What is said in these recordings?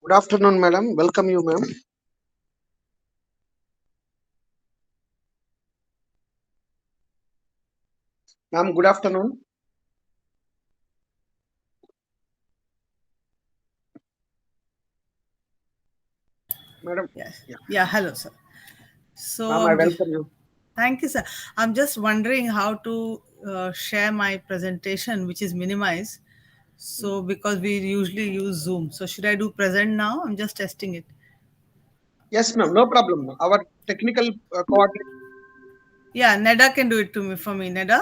Good afternoon, madam. Welcome you, ma'am. Ma'am, good afternoon. Madam. Yes. Yeah. Yeah. Hello, sir. So Ma'am, I welcome you. thank you, sir. I'm just wondering how to share my presentation, which is minimized. So because we usually use Zoom, so should I do present now? I'm just testing it. Yes, ma'am. No problem. Our technical coordinator. Yeah, Neda can do it to me for me. Neda.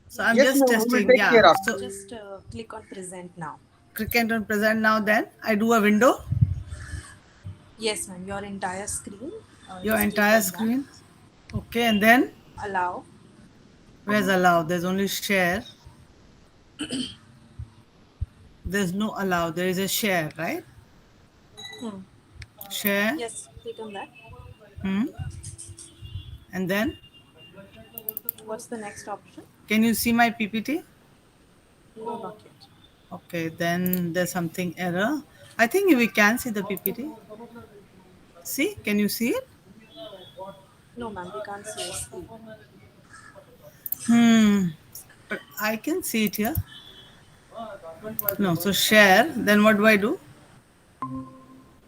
So I'm Yes, just ma'am. We will testing. take Yeah. care of. So Just click on present now. click on present now. Then I do a window. Yes, ma'am. Your entire screen. Your Just click entire on that. screen. Okay, and then Allow. where's allow? There's only share. There's no allow. There is a share, right? Hmm. Share. Yes, click on that. Hmm. And then What's the next option? can you see my PPT? No, not yet. Okay, then there's something error. I think we can see the PPT. See, can you see it? No, ma'am. We can't see your screen. Hmm. But I can see it here. No, so share. Then what do I do?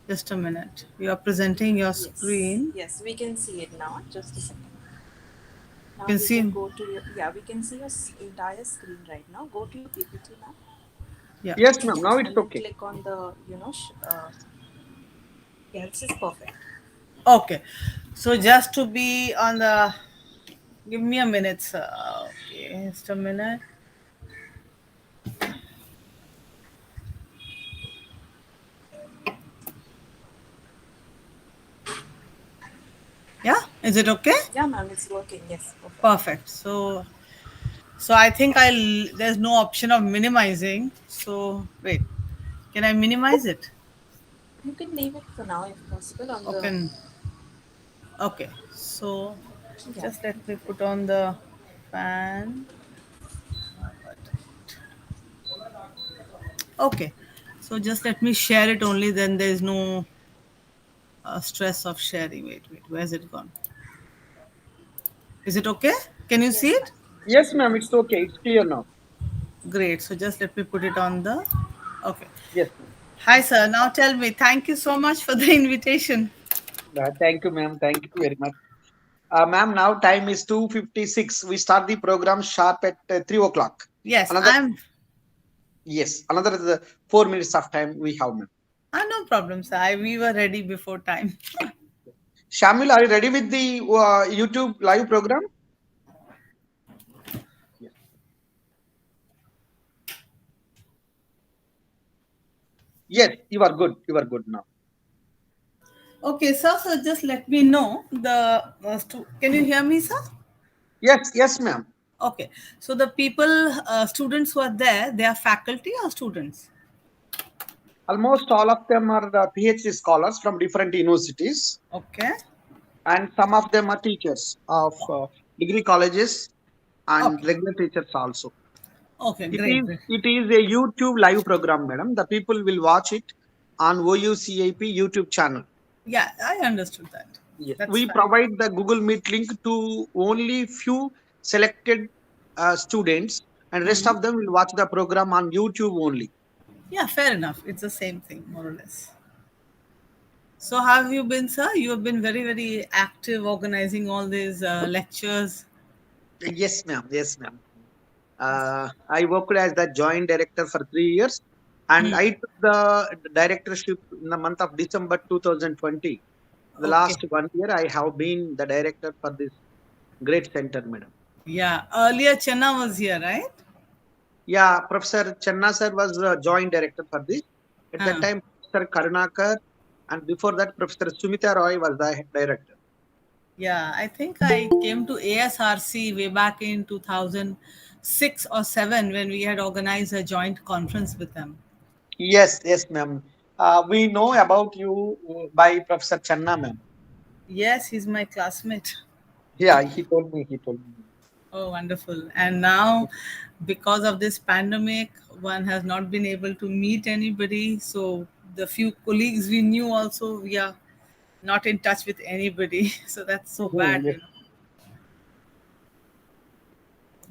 Just a minute. You are presenting your Yes. screen. Yes, we can see it now. Just a second. You Now can you can see. go to your. Yeah, we can see your entire screen right now. Go to your PPT now, Yeah. Yes, ma'am. Now it's and then okay. click on the. Yeah, this is perfect. Okay. So just to be on the. Give me a minute, sir. Okay, just a minute. Yeah, is it okay? Yeah, ma'am. It's working. Yes, perfect. Perfect. So I think there's no option of minimizing. So wait, can I minimize it? You can leave it for now if possible on the. Okay. Okay. So Yeah. just let me put on the fan. Okay. So just let me share it only. Then there's no stress of sharing. Wait. Where's it gone? Is it okay? Can you see Yes, it? ma'am. Yes, ma'am. It's okay. It's clear now. Great. So just let me put it on the. Okay. Yes, ma'am. Hi, sir. Now tell me. Thank you so much for the invitation. Thank you, ma'am. Thank you very much. Ma'am, now time is 2:56. We start the program sharp at 3 o'clock. Yes, Another, I'm. yes, another 4 minutes of time we have, ma'am. No problem, sir. We were ready before time. Shamil, are you ready with the YouTube live program? Yes. Yes, you are good. You are good now. Okay, sir. So just let me know the. Can you hear me, sir? Yes, yes, ma'am. Okay. So the people, students who are there, they are faculty or students? Almost all of them are PhD scholars from different universities, Okay. and some of them are teachers of degree colleges and Okay. regular teachers also. Okay. It Great. is Great. it is a YouTube live program, madam. The people will watch it on OUCIP YouTube channel. Yeah, I understood that. Yes, That's we fine. provide the Google Meet link to only few selected students, and rest Hmm. of them will watch the program on YouTube only. Yeah, fair enough. It's the same thing, more or less. So how have you been, sir? You have been very, very active organizing all these lectures. Yes, ma'am. Yes, ma'am. I worked as the joint director for 3 years, and I took the directorship in the month of December 2020. The Okay. last 1 year, I have been the director for this great center, madam. Yeah. Earlier, Chenna was here, right? Yeah, Professor Channa sir was joint director for this. At that Huh. time, Professor Karunakar, and before that, Professor Sumita Roy was the head director. Yeah, I think I came to ASRC way back in 2006 or 7 when we had organized a joint conference with them. Yes, yes, ma'am. We know about you by Professor Channa, ma'am. Yes, he's my classmate. Yeah, he told me. He told me. Oh, wonderful. And now, because of this pandemic, one has not been able to meet anybody. So the few colleagues we knew also, we are not in touch with anybody. So that's so bad, Yes.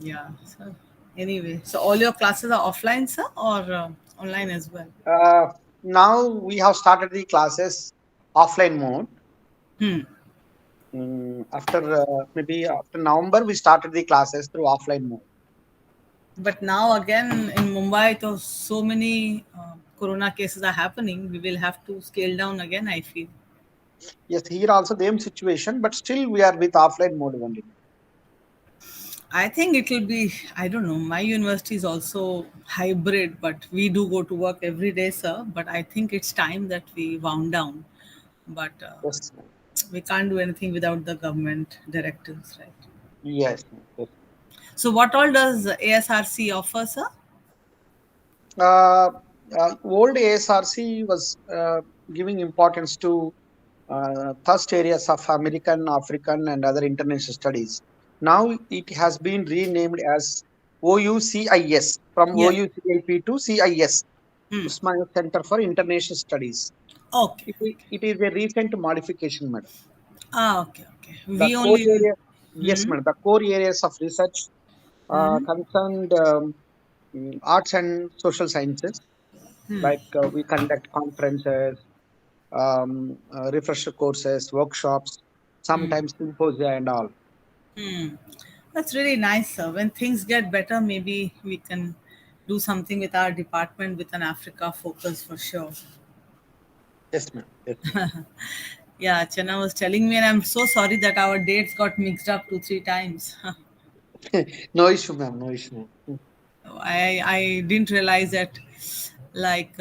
Yeah. So anyway, so all your classes are offline, sir, or online as well? Now we have started the classes offline mode. Hmm. After maybe after November, we started the classes through offline mode. But now again in Mumbai, so many corona cases are happening. We will have to scale down again, I feel. Yes, here also the same situation, but still we are with offline mode only. I think it will be, I don't know, my university is also hybrid, but we do go to work every day, sir. But I think it's time that we wound down. But Yes, we can't do anything without the government directives, right? yes, yes. So, what all does ASRC offer, sir? Uh, Old ASRC was giving importance to first areas of American, African, and other international studies. Now it has been renamed as OUCIS, from Yeah. OUCIP to CIS, Hmm. Usmania Center for International Studies. Okay. It is a recent modification, madam. Ah, okay, okay. The We core only. area, yes, Hmm. madam. The core areas of research Hmm. concerned arts and social sciences. Hmm. Like we conduct conferences, refresher courses, workshops, sometimes symposia and all. Hmm. That's really nice, sir. When things get better, maybe we can do something with our department with an Africa focus for sure. Yes, ma'am. Yes, Yeah, Chana was telling me, and I'm so sorry that our dates got mixed up 2, 3 times. ma'am. No issue, ma'am. No issue, ma'am. I didn't realize that, like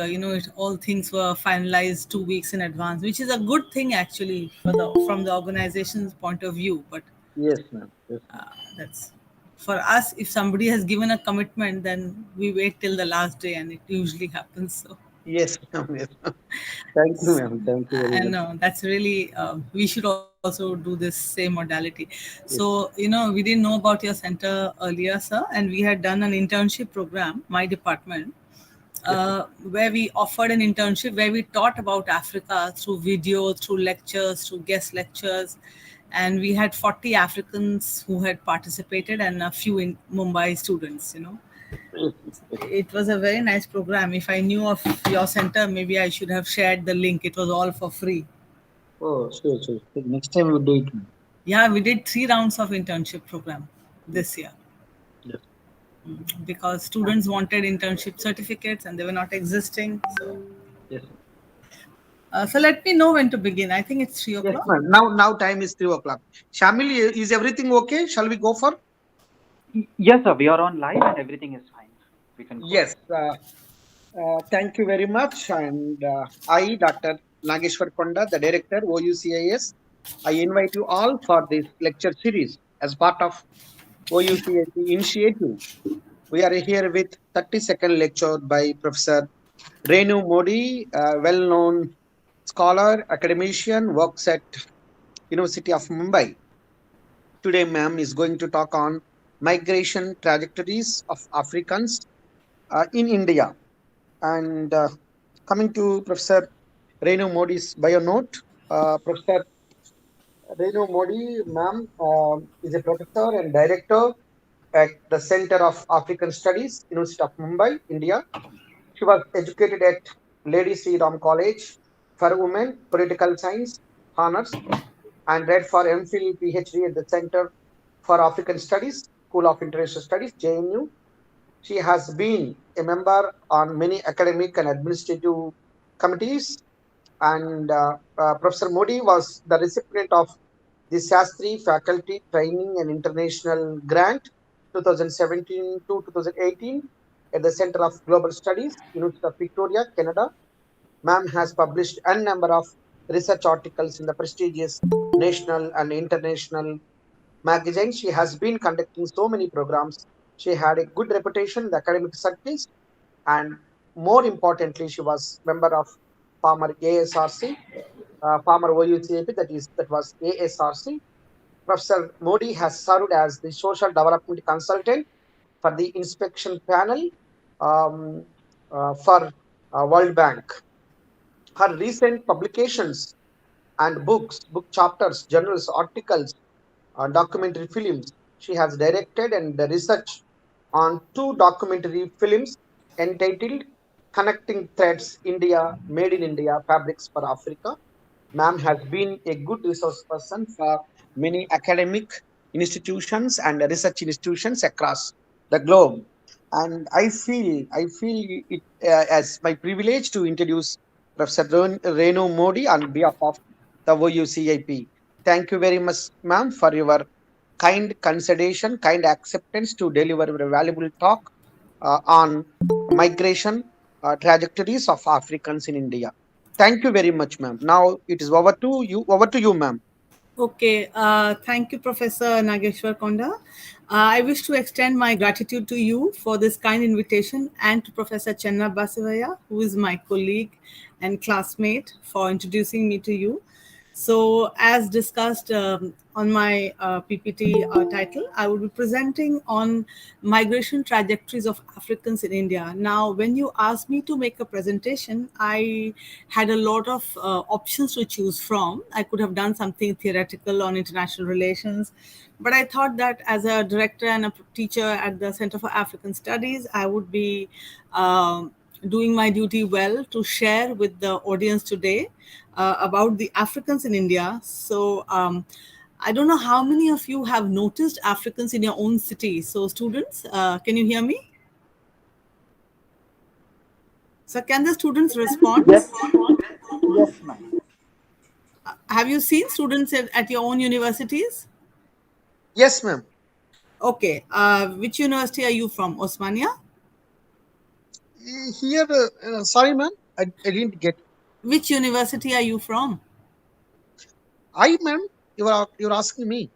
all things were finalized 2 weeks in advance, which is a good thing actually for the from the organization's point of view. But Yes, ma'am. Yes, ma'am. that's for us. If somebody has given a commitment, then we wait till the last day, and it usually happens. So. Yes, ma'am. Yes, ma'am. Thank you, ma'am. Thank you very And much. that's really we should also do this same modality. So Yes, we didn't know about your center earlier, sir, and we had done an internship program, my department, yes, ma'am. where we offered an internship where we taught about Africa through video, through lectures, through guest lectures. And we had 40 Africans who had participated and a few in Mumbai students. Yes, yes. It was a very nice program. If I knew of your center, maybe I should have shared the link. It was all for free. Oh, sure, sure. Next time we'll do it, ma'am. Yeah, we did 3 rounds of internship program Yes, this year yes, because students wanted internship certificates and they were not existing. So, yes. so let me know when to begin. I think it's three Yes, o'clock. ma'am. Now time is 3 o'clock. Shamil, is everything okay? Shall we go for? Yes, sir. We are on live and everything is fine. We can go Yes. ahead. Thank you very much. And I, Dr. Nageshwar Konda, the director, OUCIS, I invite you all for this lecture series as part of OUCIS initiative. We are here with 30-second lecture by Professor Renu Modi, a well-known scholar, academician, works at University of Mumbai. Today, ma'am is going to talk on migration trajectories of Africans in India. And coming to Professor Renu Modi's bio note, Professor Renu Modi, ma'am, is a professor and director at the Center of African Studies, University of Mumbai, India. She was educated at Lady Sri Ram College for Women, Political Science, Honors, and read for M.Phil, Ph.D. at the Center for African Studies, School of International Studies, JNU. She has been a member on many academic and administrative committees, and Professor Modi was the recipient of the Shastri Faculty Training and International Grant 2017 to 2018 at the Center of Global Studies, University of Victoria, Canada. Ma'am has published a number of research articles in the prestigious national and international magazines. She has been conducting so many programs. She had a good reputation in the academic circles, and more importantly, she was member of former ASRC, former OUCAP, that was ASRC. Professor Modi has served as the social development consultant for the inspection panel um, for World Bank. Her recent publications and books, book chapters, journals, articles, documentary films. She has directed and researched on two documentary films entitled Connecting Threads India, Made in India, Fabrics for Africa. Ma'am has been a good resource person for many academic institutions and research institutions across the globe. And I feel it as my privilege to introduce Professor Renu Modi on behalf of the OUCIP. Thank you very much, ma'am, for your kind consideration, kind acceptance to deliver a valuable talk on migration trajectories of Africans in India. Thank you very much, ma'am. Now it is over to you. Over to you, ma'am. Okay, thank you, Professor Nageshwar Konda. I wish to extend my gratitude to you for this kind invitation and to Professor Chenna Basavaya, who is my colleague and classmate, for introducing me to you. So, as discussed on my PPT title, I will be presenting on migration trajectories of Africans in India. Now, when you asked me to make a presentation, I had a lot of options to choose from. I could have done something theoretical on international relations, but I thought that as a director and a teacher at the Center for African Studies, I would be doing my duty well to share with the audience today about the Africans in India. So I don't know how many of you have noticed Africans in your own city. So students, can you hear me? So can the students respond? Yes, yes, ma'am. Have you seen students at your own universities? Yes, ma'am. Okay. Which university are you from? Osmania? Here, sorry, ma'am. I didn't get. Which university are you from? Ma'am. You're asking me.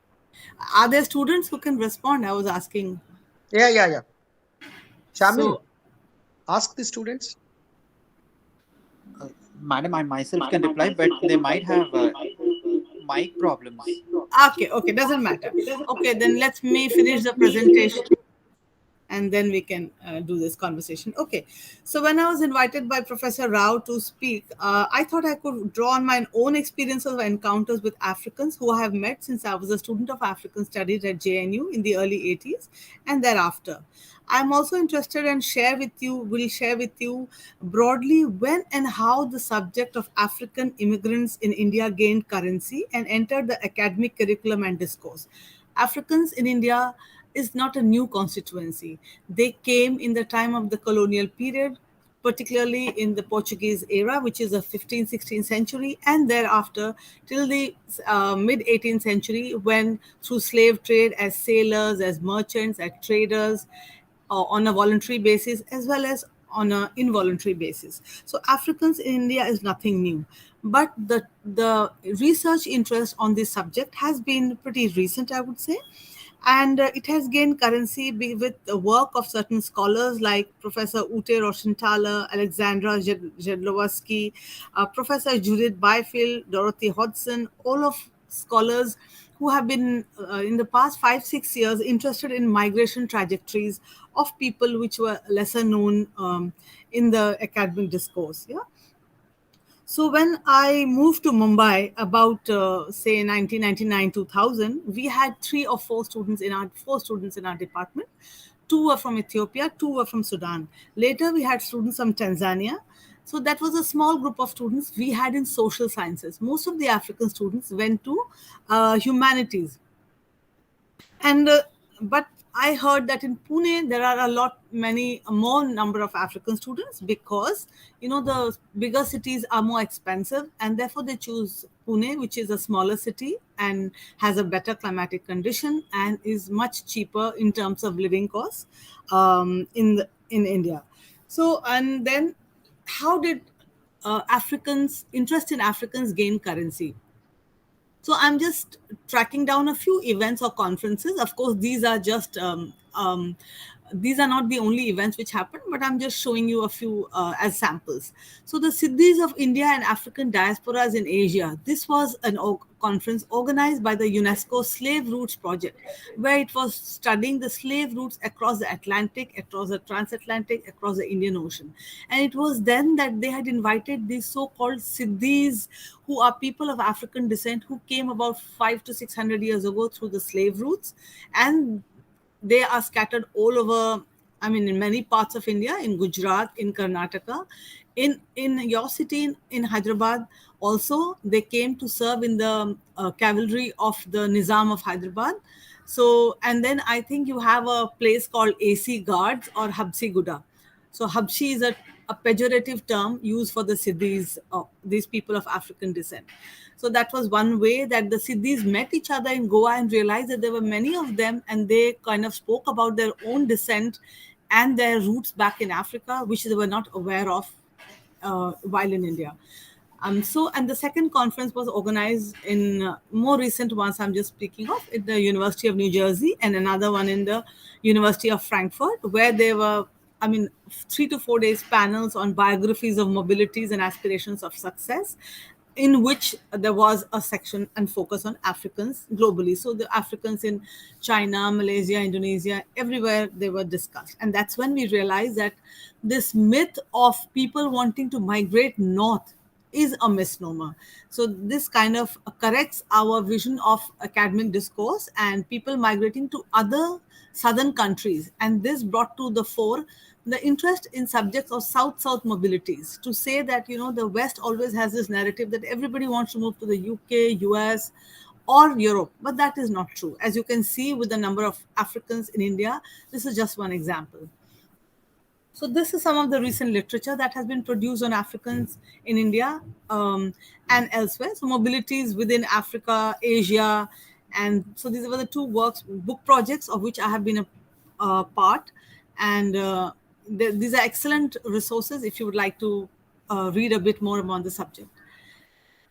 Are there students who can respond? I was asking. Yeah. Shamil, So, ask the students. Madam, I myself can reply, but they might have mic problems. okay, doesn't matter. Okay, then let me finish the presentation and then we can do this conversation. Okay, so when I was invited by Professor Rao to speak, I thought I could draw on my own experiences of encounters with Africans who I have met since I was a student of African studies at JNU in the early 80s and thereafter. I'm also interested and will share with you broadly when and how the subject of African immigrants in India gained currency and entered the academic curriculum and discourse. Africans in India is not a new constituency. They came in the time of the colonial period, particularly in the Portuguese era, which is the 15th, 16th century, and thereafter till the mid 18th century, when through slave trade, as sailors, as merchants, as traders, on a voluntary basis as well as on an involuntary basis. So Africans in India is nothing new. But the research interest on this subject has been pretty recent, I would say. And it has gained currency with the work of certain scholars like Professor Ute Roshenthaler, Alexandra Jedlowski, Professor Judith Byfield, Dorothy Hodgson, all of scholars who have been in the past 5 6 years interested in migration trajectories of people which were lesser known in the academic discourse. Yeah. So when I moved to Mumbai about say 1999 2000, we had four students in our department. Two were from Ethiopia, two were from Sudan. Later we had students from Tanzania. So that was a small group of students we had in social sciences. Most of the African students went to humanities, and but I heard that in Pune there are many more number of African students because the bigger cities are more expensive and therefore they choose Pune, which is a smaller city and has a better climatic condition and is much cheaper in terms of living costs in India. So and then how did Africans interest in Africans gain currency? So I'm just tracking down a few events or conferences. Of course, these are just these are not the only events which happened, but I'm just showing you a few as samples. So the Siddhis of India and African diasporas in Asia. This was an conference organized by the UNESCO Slave Routes Project, where it was studying the slave routes across the Atlantic, across the transatlantic, across the Indian Ocean. And it was then that they had invited these so-called Siddhis, who are people of African descent who came about 500 to 600 years ago through the slave routes. And they are scattered all over, I mean, in many parts of India, in Gujarat, in Karnataka, in your city, in Hyderabad. Also, they came to serve in the cavalry of the Nizam of Hyderabad. So, and then I think you have a place called AC Guards or Habsi Guda. So Habshi is a pejorative term used for the Siddhis, these people of African descent. So that was one way that the Siddhis met each other in Goa and realized that there were many of them, and they kind of spoke about their own descent and their roots back in Africa, which they were not aware of while in India. And the second conference was organized in more recent ones I'm just speaking of, at the University of New Jersey, and another one in the University of Frankfurt, where there were, I mean, 3 to 4 days panels on biographies of mobilities and aspirations of success, in which there was a section and focus on Africans globally. So the Africans in China, Malaysia, Indonesia, everywhere they were discussed. And that's when we realized that this myth of people wanting to migrate north is a misnomer. So this kind of corrects our vision of academic discourse and people migrating to other southern countries. And this brought to the fore the interest in subjects of south-south mobilities, to say that, you know, the West always has this narrative that everybody wants to move to the UK, US, or Europe, but that is not true. As you can see with the number of Africans in India, this is just one example. So this is some of the recent literature that has been produced on Africans in India and elsewhere. So mobilities within Africa, Asia, and so these were the two book projects of which I have been a part. And these are excellent resources if you would like to read a bit more about the subject.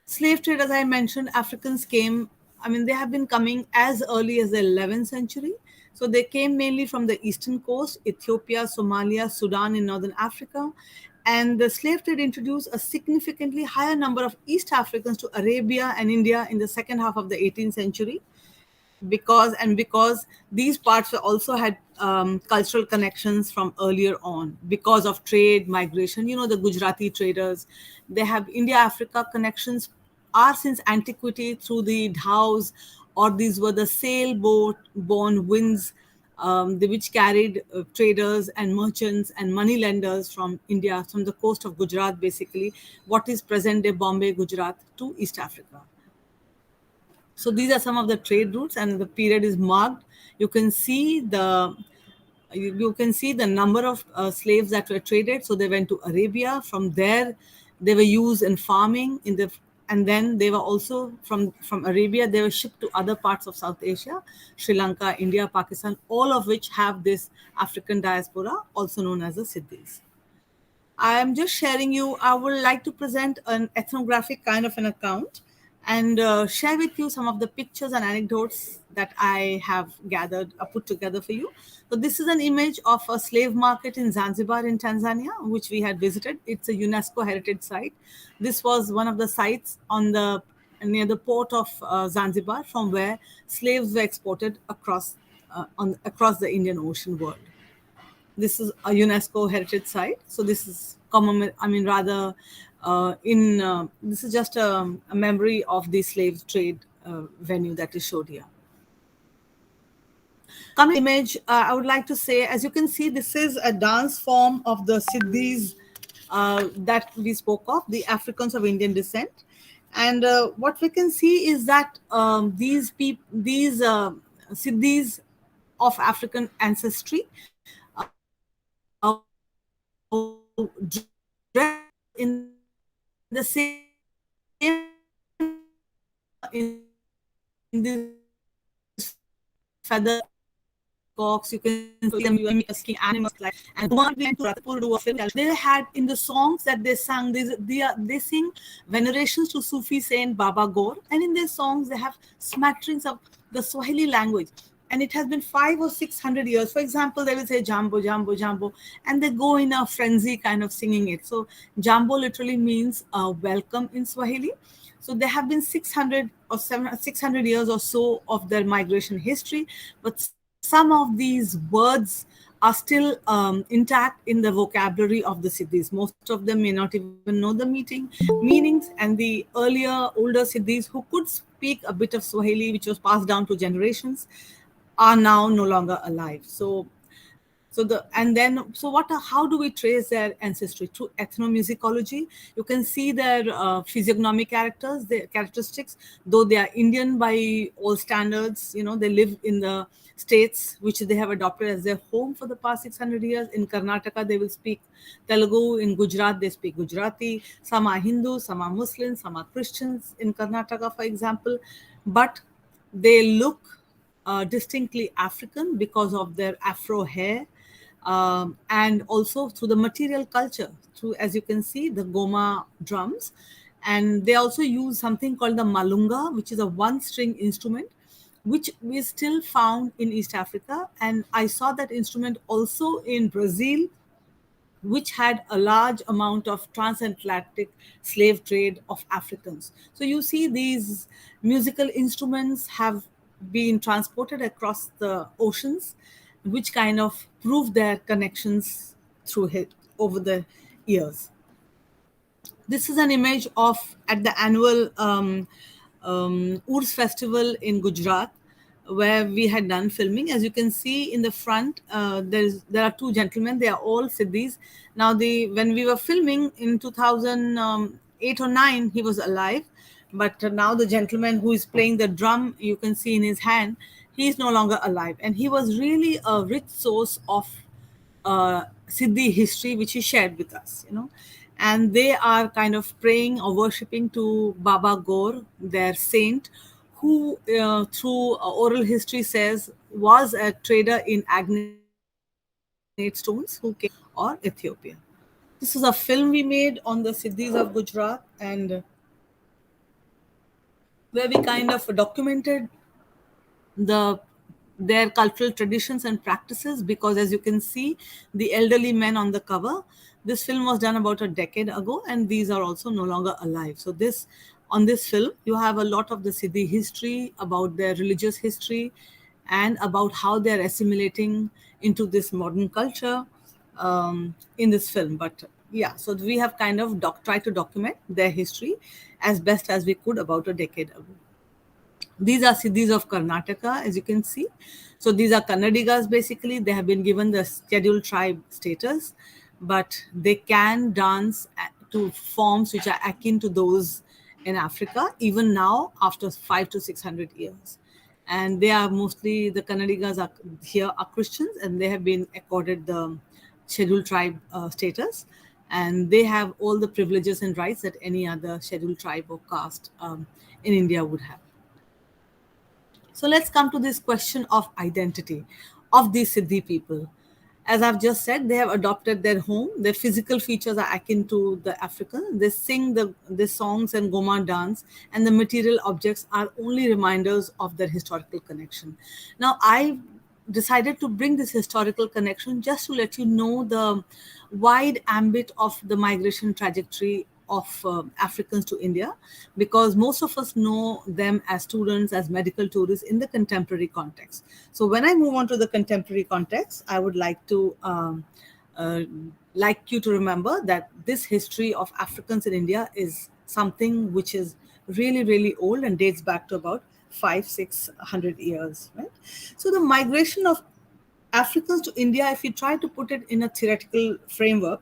Slave trade, as I mentioned, Africans came, I mean, they have been coming as early as the 11th century. So they came mainly from the eastern coast, Ethiopia, Somalia, Sudan in northern Africa. And the slave trade introduced a significantly higher number of East Africans to Arabia and India in the second half of the 18th century. Because these parts also had cultural connections from earlier on because of trade, migration. You know, the Gujarati traders, they have India-Africa connections are since antiquity through the dhows, or these were the sailboat-borne winds which carried traders and merchants and money lenders from India, from the coast of Gujarat, basically, what is present-day Bombay, Gujarat, to East Africa. So these are some of the trade routes, and the period is marked. You can see the number of slaves that were traded. So they went to Arabia. From there, they were used in farming and then they were also from Arabia, they were shipped to other parts of South Asia, Sri Lanka, India, Pakistan, all of which have this African diaspora, also known as the Siddhis. I am just sharing you, I would like to present an ethnographic kind of an account and share with you some of the pictures and anecdotes that I have gathered, put together for you. So this is an image of a slave market in Zanzibar in Tanzania, which we had visited. It's a UNESCO heritage site. This was one of the sites near the port of Zanzibar, from where slaves were exported across the Indian Ocean world. This is a UNESCO heritage site. So this is this is just a memory of the slave trade venue that is showed here. Coming image, I would like to say, as you can see, this is a dance form of the Siddhis that we spoke of, the Africans of Indian descent. And what we can see is that these Siddhis of African ancestry dress in the same in this feather cocks. You can see them asking animals like, and they had in the songs that they sang, they sing venerations to Sufi saint Baba Gaur, and in their songs they have smatterings of the Swahili language. and it has been 500 or 600 years. For example, they will say Jambo, Jambo, Jambo, and they go in a frenzy kind of singing it. So Jambo literally means welcome in Swahili. So there have been 600 years or so of their migration history, but some of these words are still intact in the vocabulary of the Siddhis. Most of them may not even know the meanings, and the older Siddhis who could speak a bit of Swahili, which was passed down to generations, are now no longer alive. So what how do we trace their ancestry? Through ethnomusicology. You can see their physiognomic characters, their characteristics. Though they are Indian by all standards, they live in the states which they have adopted as their home for the past 600 years. In Karnataka they will speak Telugu. In Gujarat they speak Gujarati. Some are Hindus, some are Muslims, some are Christians in Karnataka, for example. But they look distinctly African because of their afro hair, and also through the material culture, through, as you can see, the Goma drums. And they also use something called the malunga, which is a one string instrument, which is still found in East Africa. And I saw that instrument also in Brazil, which had a large amount of transatlantic slave trade of Africans. So you see, these musical instruments have been transported across the oceans, which kind of prove their connections through it over the years. This is an image of at the annual Urs festival in Gujarat, where we had done filming. As you can see in the front, there are two gentlemen. They are all Siddhis. Now, when we were filming in 2008 or 9, he was alive, but now the gentleman who is playing the drum, you can see in his hand, he is no longer alive, and he was really a rich source of Siddhi history, which he shared with us. And they are kind of praying or worshipping to Baba Gaur, their saint, who, through oral history says, was a trader in agnate stones who came from India or Ethiopia. This is a film we made on the Siddhis of Gujarat, and where we kind of documented the their cultural traditions and practices, because as you can see, the elderly men on the cover, this film was done about a decade ago, and these are also no longer alive. So on this film you have a lot of the Siddhi history, about their religious history, and about how they're assimilating into this modern culture in this film. But yeah, so we have kind of tried to document their history as best as we could about a decade ago. These are Siddhis of Karnataka, as you can see. So these are Kannadigas, basically. They have been given the scheduled tribe status, but they can dance to forms which are akin to those in Africa, even now after 500 to 600 years. And they are mostly, the Kannadigas are Christians, and they have been accorded the scheduled tribe status. And they have all the privileges and rights that any other scheduled tribe or caste in India would have. So let's come to this question of identity of these Siddhi people. As I've just said, they have adopted their home. Their physical features are akin to the African. They sing the songs and Goma dance, and the material objects are only reminders of their historical connection. Now, I decided to bring this historical connection just to let you know the wide ambit of the migration trajectory of Africans to India, because most of us know them as students, as medical tourists in the contemporary context. So when I move on to the contemporary context, I would like to like you to remember that this history of Africans in India is something which is really, really old and dates back to about 500-600 years, right? So the migration of Africans to India, if you try to put it in a theoretical framework,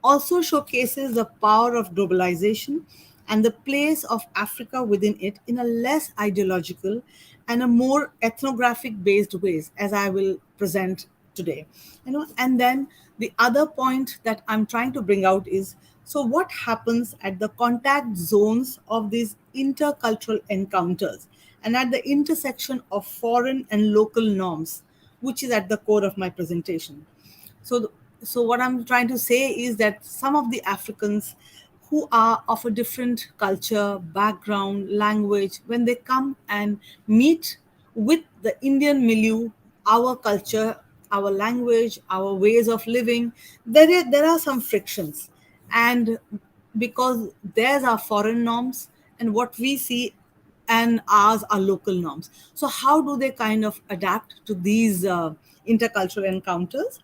also showcases the power of globalization and the place of Africa within it in a less ideological and a more ethnographic based ways, as I will present today. And then the other point that I'm trying to bring out is, so what happens at the contact zones of these intercultural encounters and at the intersection of foreign and local norms, which is at the core of my presentation. So what I'm trying to say is that some of the Africans who are of a different culture, background, language, when they come and meet with the Indian milieu, our culture, our language, our ways of living, there are some frictions. And because theirs are foreign norms and what we see and ours are local norms. So, how do they kind of adapt to these intercultural encounters?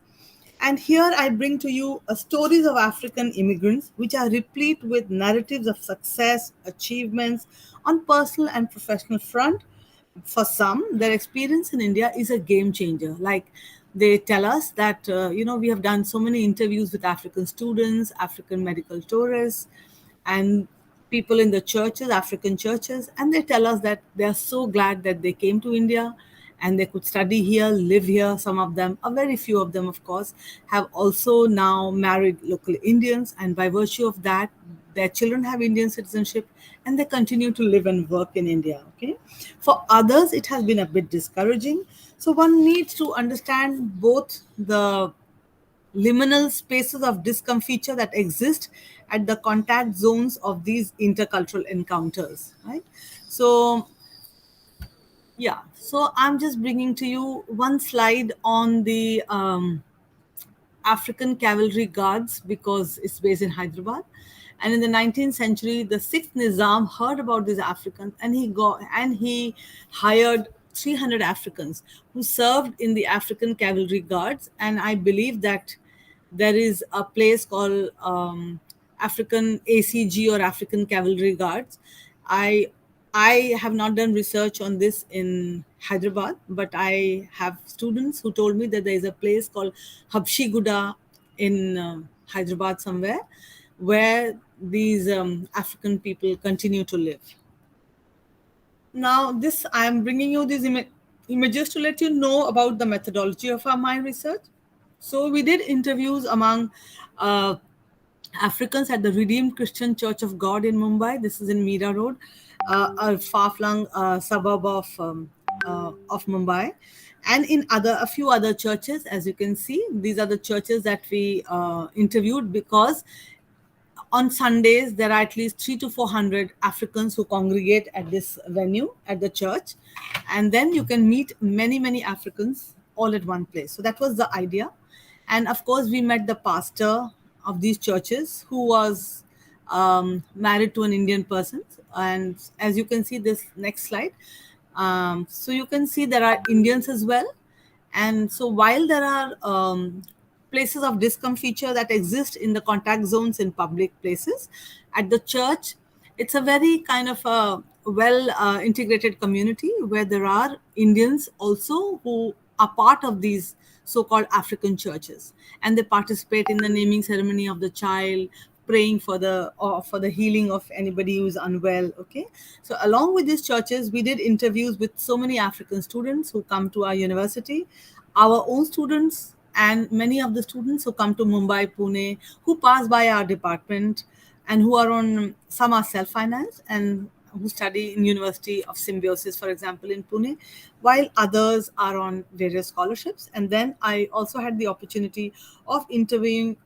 And here I bring to you stories of African immigrants, which are replete with narratives of success, achievements on personal and professional front. For some, their experience in India is a game changer. Like they tell us that, we have done so many interviews with African students, African medical tourists, and people in the churches, African churches, and they tell us that they are so glad that they came to India and they could study here, live here. Some of them, a very few of them, of course, have also now married local Indians, and by virtue of that, their children have Indian citizenship and they continue to live and work in India. Okay. For others, it has been a bit discouraging. So one needs to understand both the liminal spaces of discomfiture that exist at the contact zones of these intercultural encounters, right? So yeah, so I'm just bringing to you one slide on the African Cavalry Guards because it's based in Hyderabad. And in the 19th century, the sixth Nizam heard about these Africans, and he hired 300 Africans who served in the African Cavalry Guards. And I believe that there is a place called African ACG or African Cavalry Guards. I I have not done research on this in Hyderabad, but I have students who told me that there is a place called Habshiguda in Hyderabad somewhere where these African people continue to live. Now, this I am bringing you these images to let you know about the methodology of my research. So we did interviews among Africans at the Redeemed Christian Church of God in Mumbai. This is in Mira Road, a far-flung suburb of Mumbai, and in a few other churches. As you can see, these are the churches that we interviewed because on Sundays, there are at least 300 to 400 Africans who congregate at this venue at the church. And then you can meet many, many Africans all at one place. So that was the idea. And of course, we met the pastor of these churches who was married to an Indian person. And as you can see, this next slide. So you can see there are Indians as well. And so while there are places of discomfiture that exist in the contact zones in public places, at the church, it's a very kind of a well integrated community where there are Indians also who are part of these so-called African churches, and they participate in the naming ceremony of the child, praying for the healing of anybody who's unwell. Okay, so along with these churches, we did interviews with so many African students who come to our university, our own students, and many of the students who come to Mumbai, Pune, who pass by our department, and who are on, some are self-financed and who study in University of Symbiosis, for example, in Pune, while others are on various scholarships. And then I also had the opportunity of interviewing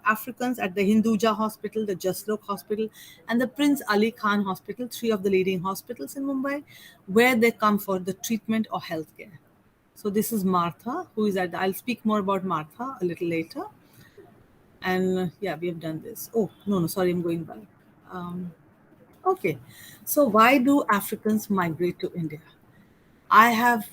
Africans at the Hinduja Hospital, the Jaslok Hospital, and the Prince Ali Khan Hospital, three of the leading hospitals in Mumbai, where they come for the treatment or healthcare. So this is Martha, who is at. I'll speak more about Martha a little later. And yeah, we have done this. Oh no, sorry, I'm going back. Okay, so why do Africans migrate to India? I have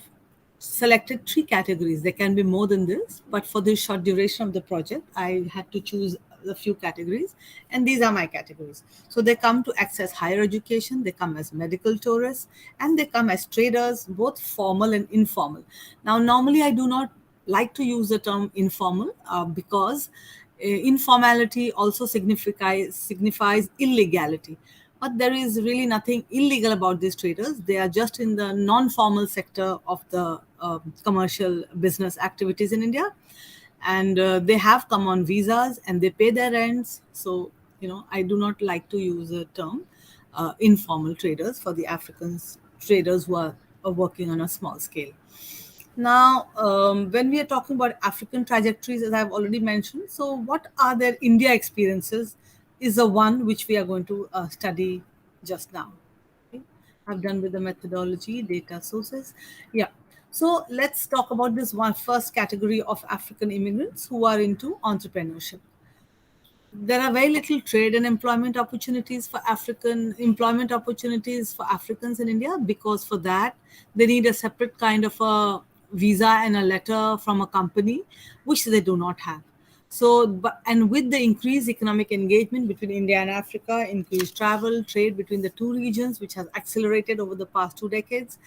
selected three categories. There can be more than this, but for the short duration of the project, I had to choose a few categories, and these are my categories. So they come to access higher education, they come as medical tourists, and they come as traders, both formal and informal. Now, normally I do not like to use the term informal because informality also signifies illegality. But there is really nothing illegal about these traders. They are just in the non-formal sector of the commercial business activities in India, and they have come on visas and they pay their rents. So I do not like to use the term informal traders for the Africans traders who are working on a small scale. Now, when we are talking about African trajectories, as I've already mentioned, so what are their India experiences is the one which we are going to study just now. Okay? I've done with the methodology, data sources. Yeah. So let's talk about this one first category of African immigrants who are into entrepreneurship. There are very little trade and employment opportunities for Africans in India, because for that they need a separate kind of a visa and a letter from a company, which they do not have. So, and with the increased economic engagement between India and Africa, increased travel, trade between the two regions, which has accelerated over the past 2 decades,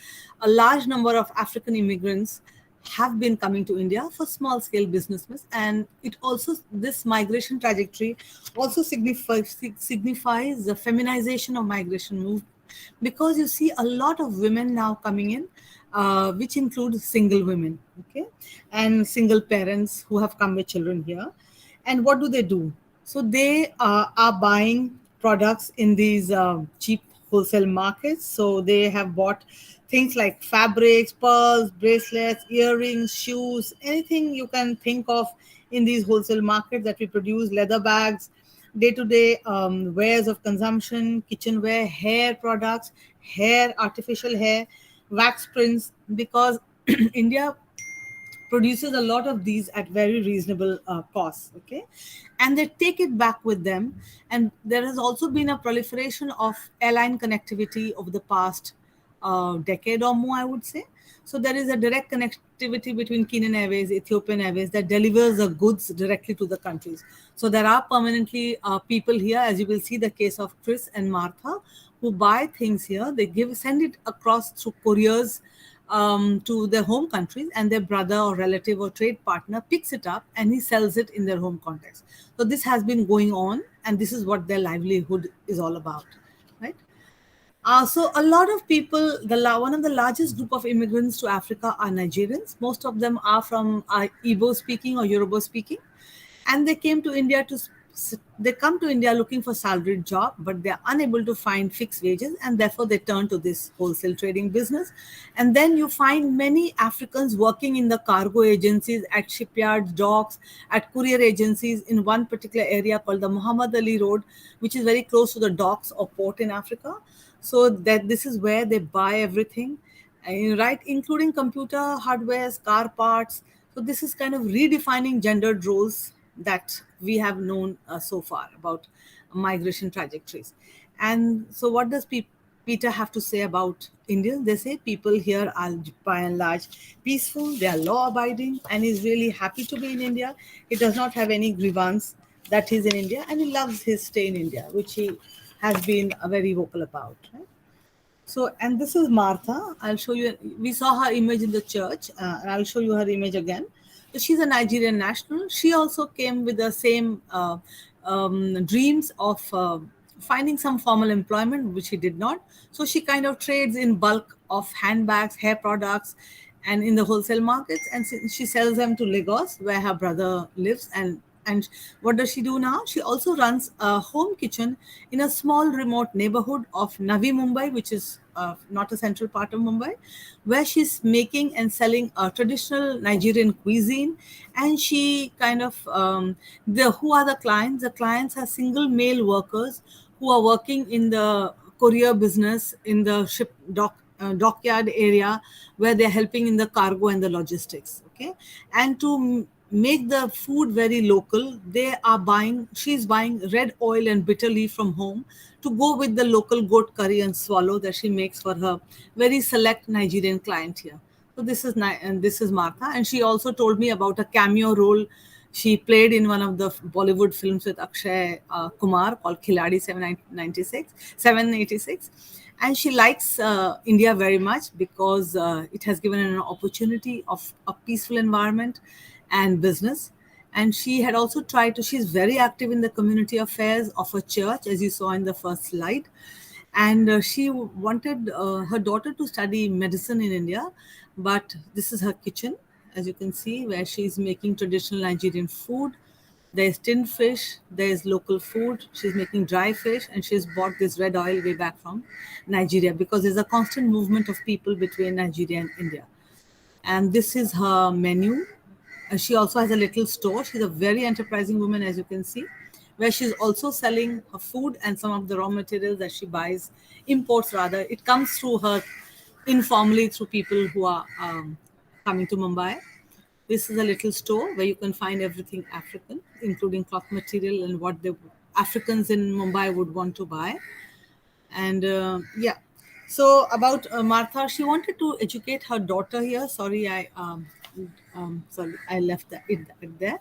a large number of African immigrants have been coming to India for small scale businesses. And it also, this migration trajectory also signifies the feminization of migration move, because you see a lot of women now coming in, which include single women, okay, and single parents who have come with children here. And what do? So they are buying products in these cheap wholesale markets. So they have bought things like fabrics, pearls, bracelets, earrings, shoes, anything you can think of in these wholesale markets that we produce, leather bags, day-to-day wares of consumption, kitchenware, hair products, artificial hair, wax prints, because India produces a lot of these at very reasonable costs, okay, and they take it back with them. And there has also been a proliferation of airline connectivity over the past decade or more, I would say. So there is a direct connectivity between Kenyan Airways, Ethiopian Airways, that delivers the goods directly to the countries. So there are permanently people here, as you will see the case of Chris and Martha, who buy things here. They send it across through couriers to their home countries, and their brother or relative or trade partner picks it up and he sells it in their home context. So this has been going on, and this is what their livelihood is all about, right? So a lot of people, one of the largest group of immigrants to Africa are Nigerians. Most of them are from Igbo speaking or Yoruba speaking, and they came to India they come to India looking for salaried job, but they are unable to find fixed wages, and therefore they turn to this wholesale trading business. And then you find many Africans working in the cargo agencies, at shipyards, docks, at courier agencies in one particular area called the Muhammad Ali Road, which is very close to the docks or port in Africa. So that this is where they buy everything, right, including computer hardware, car parts. So this is kind of redefining gendered roles that we have known so far about migration trajectories. And so what does Peter have to say about Indians? They say people here are by and large peaceful, they are law abiding, and he's really happy to be in India. He does not have any grievance that he's in India, and he loves his stay in India, which he has been very vocal about, right? So, and this is Martha. I'll show you. We saw her image in the church, and I'll show you her image again. So she's a Nigerian national. She also came with the same dreams of finding some formal employment, which she did not. So she kind of trades in bulk of handbags, hair products, and in the wholesale markets, and she sells them to Lagos, where her brother lives. And what does she do now? She also runs a home kitchen in a small remote neighborhood of Navi Mumbai, which is not a central part of Mumbai, where she's making and selling a traditional Nigerian cuisine. And she kind of, who are the clients? The clients are single male workers who are working in the courier business in the dockyard area, where they're helping in the cargo and the logistics, okay. And to make the food very local, she's buying red oil and bitter leaf from home to go with the local goat curry and swallow that she makes for her very select Nigerian client here. So this is Martha, and she also told me about a cameo role she played in one of the Bollywood films with Akshay Kumar called Khiladi 786. And she likes India very much because it has given her an opportunity of a peaceful environment and business. And she had also she's very active in the community affairs of her church, as you saw in the first slide. And she wanted her daughter to study medicine in India. But this is her kitchen, as you can see, where she's making traditional Nigerian food. There's tinned fish, there's local food. She's making dry fish, and she's bought this red oil way back from Nigeria, because there's a constant movement of people between Nigeria and India. And this is her menu. She also has a little store. She's a very enterprising woman, as you can see, where she's also selling her food and some of the raw materials that she buys, imports rather. It comes through her informally through people who are coming to Mumbai. This is a little store where you can find everything African, including cloth material and what the Africans in Mumbai would want to buy. And yeah, so about Martha, she wanted to educate her daughter here. Sorry, I left it there,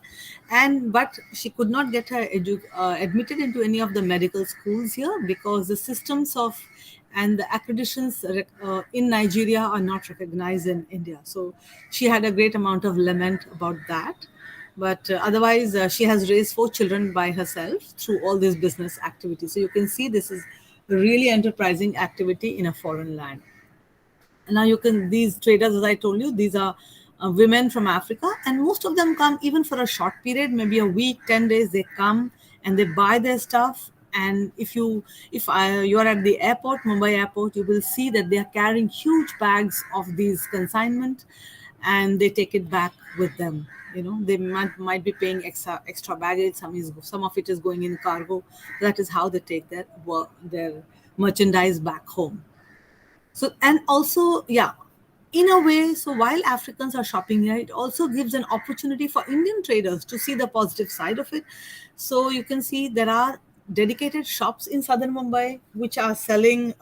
and but she could not get her admitted into any of the medical schools here because the systems of and the accreditations in Nigeria are not recognized in India. So she had a great amount of lament about that. But otherwise, she has raised 4 children by herself through all these business activities. So you can see this is really enterprising activity in a foreign land. And now you can, these traders, as I told you, these are women from Africa, and most of them come even for a short period, maybe a week, 10 days. They come and they buy their stuff. And you are at the airport, Mumbai airport, you will see that they are carrying huge bags of these consignment, and they take it back with them. You know, they might be paying extra baggage. Some of it is going in cargo. That is how they take their merchandise back home. So, and also, yeah, in a way, so while Africans are shopping here, it also gives an opportunity for Indian traders to see the positive side of it. So you can see there are dedicated shops in southern Mumbai which are selling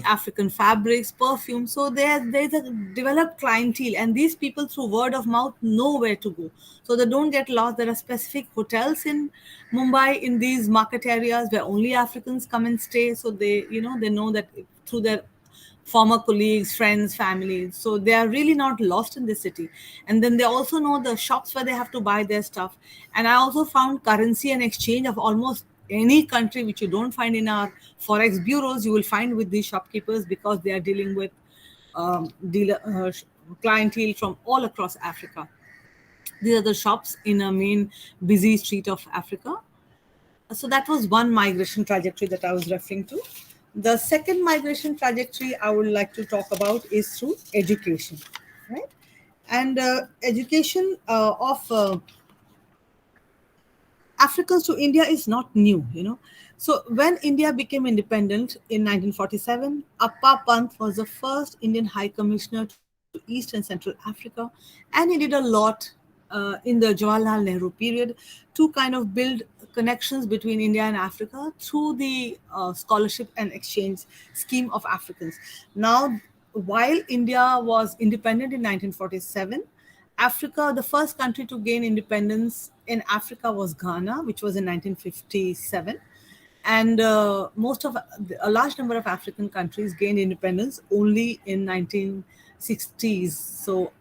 African fabrics, perfume. So there's a developed clientele, and these people through word of mouth know where to go. So they don't get lost. There are specific hotels in Mumbai in these market areas where only Africans come and stay. So they know that through their former colleagues, friends, families. So they are really not lost in the city. And then they also know the shops where they have to buy their stuff. And I also found currency and exchange of almost any country which you don't find in our forex bureaus, you will find with these shopkeepers because they are dealing with clientele from all across Africa. These are the shops in a main busy street of Africa. So that was one migration trajectory that I was referring to. The second migration trajectory I would like to talk about is through education, right? And education of Africans to India is not new, you know. So when India became independent in 1947, Appa Pant was the first Indian High Commissioner to East and Central Africa, and he did a lot in the Jawaharlal Nehru period to kind of build connections between India and Africa through the scholarship and exchange scheme of Africans. Now, while India was independent in 1947, Africa, the first country to gain independence in Africa was Ghana, which was in 1957. And a large number of African countries gained independence only in 1960s. So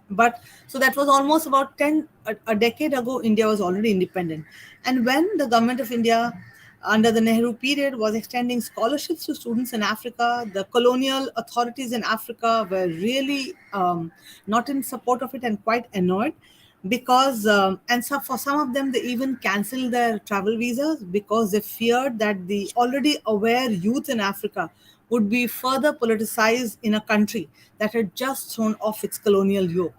that was almost about a decade ago. India was already independent, and when the government of India under the Nehru period was extending scholarships to students in Africa, the colonial authorities in Africa were really not in support of it and quite annoyed because and so for some of them they even canceled their travel visas because they feared that the already aware youth in Africa would be further politicized in a country that had just thrown off its colonial yoke.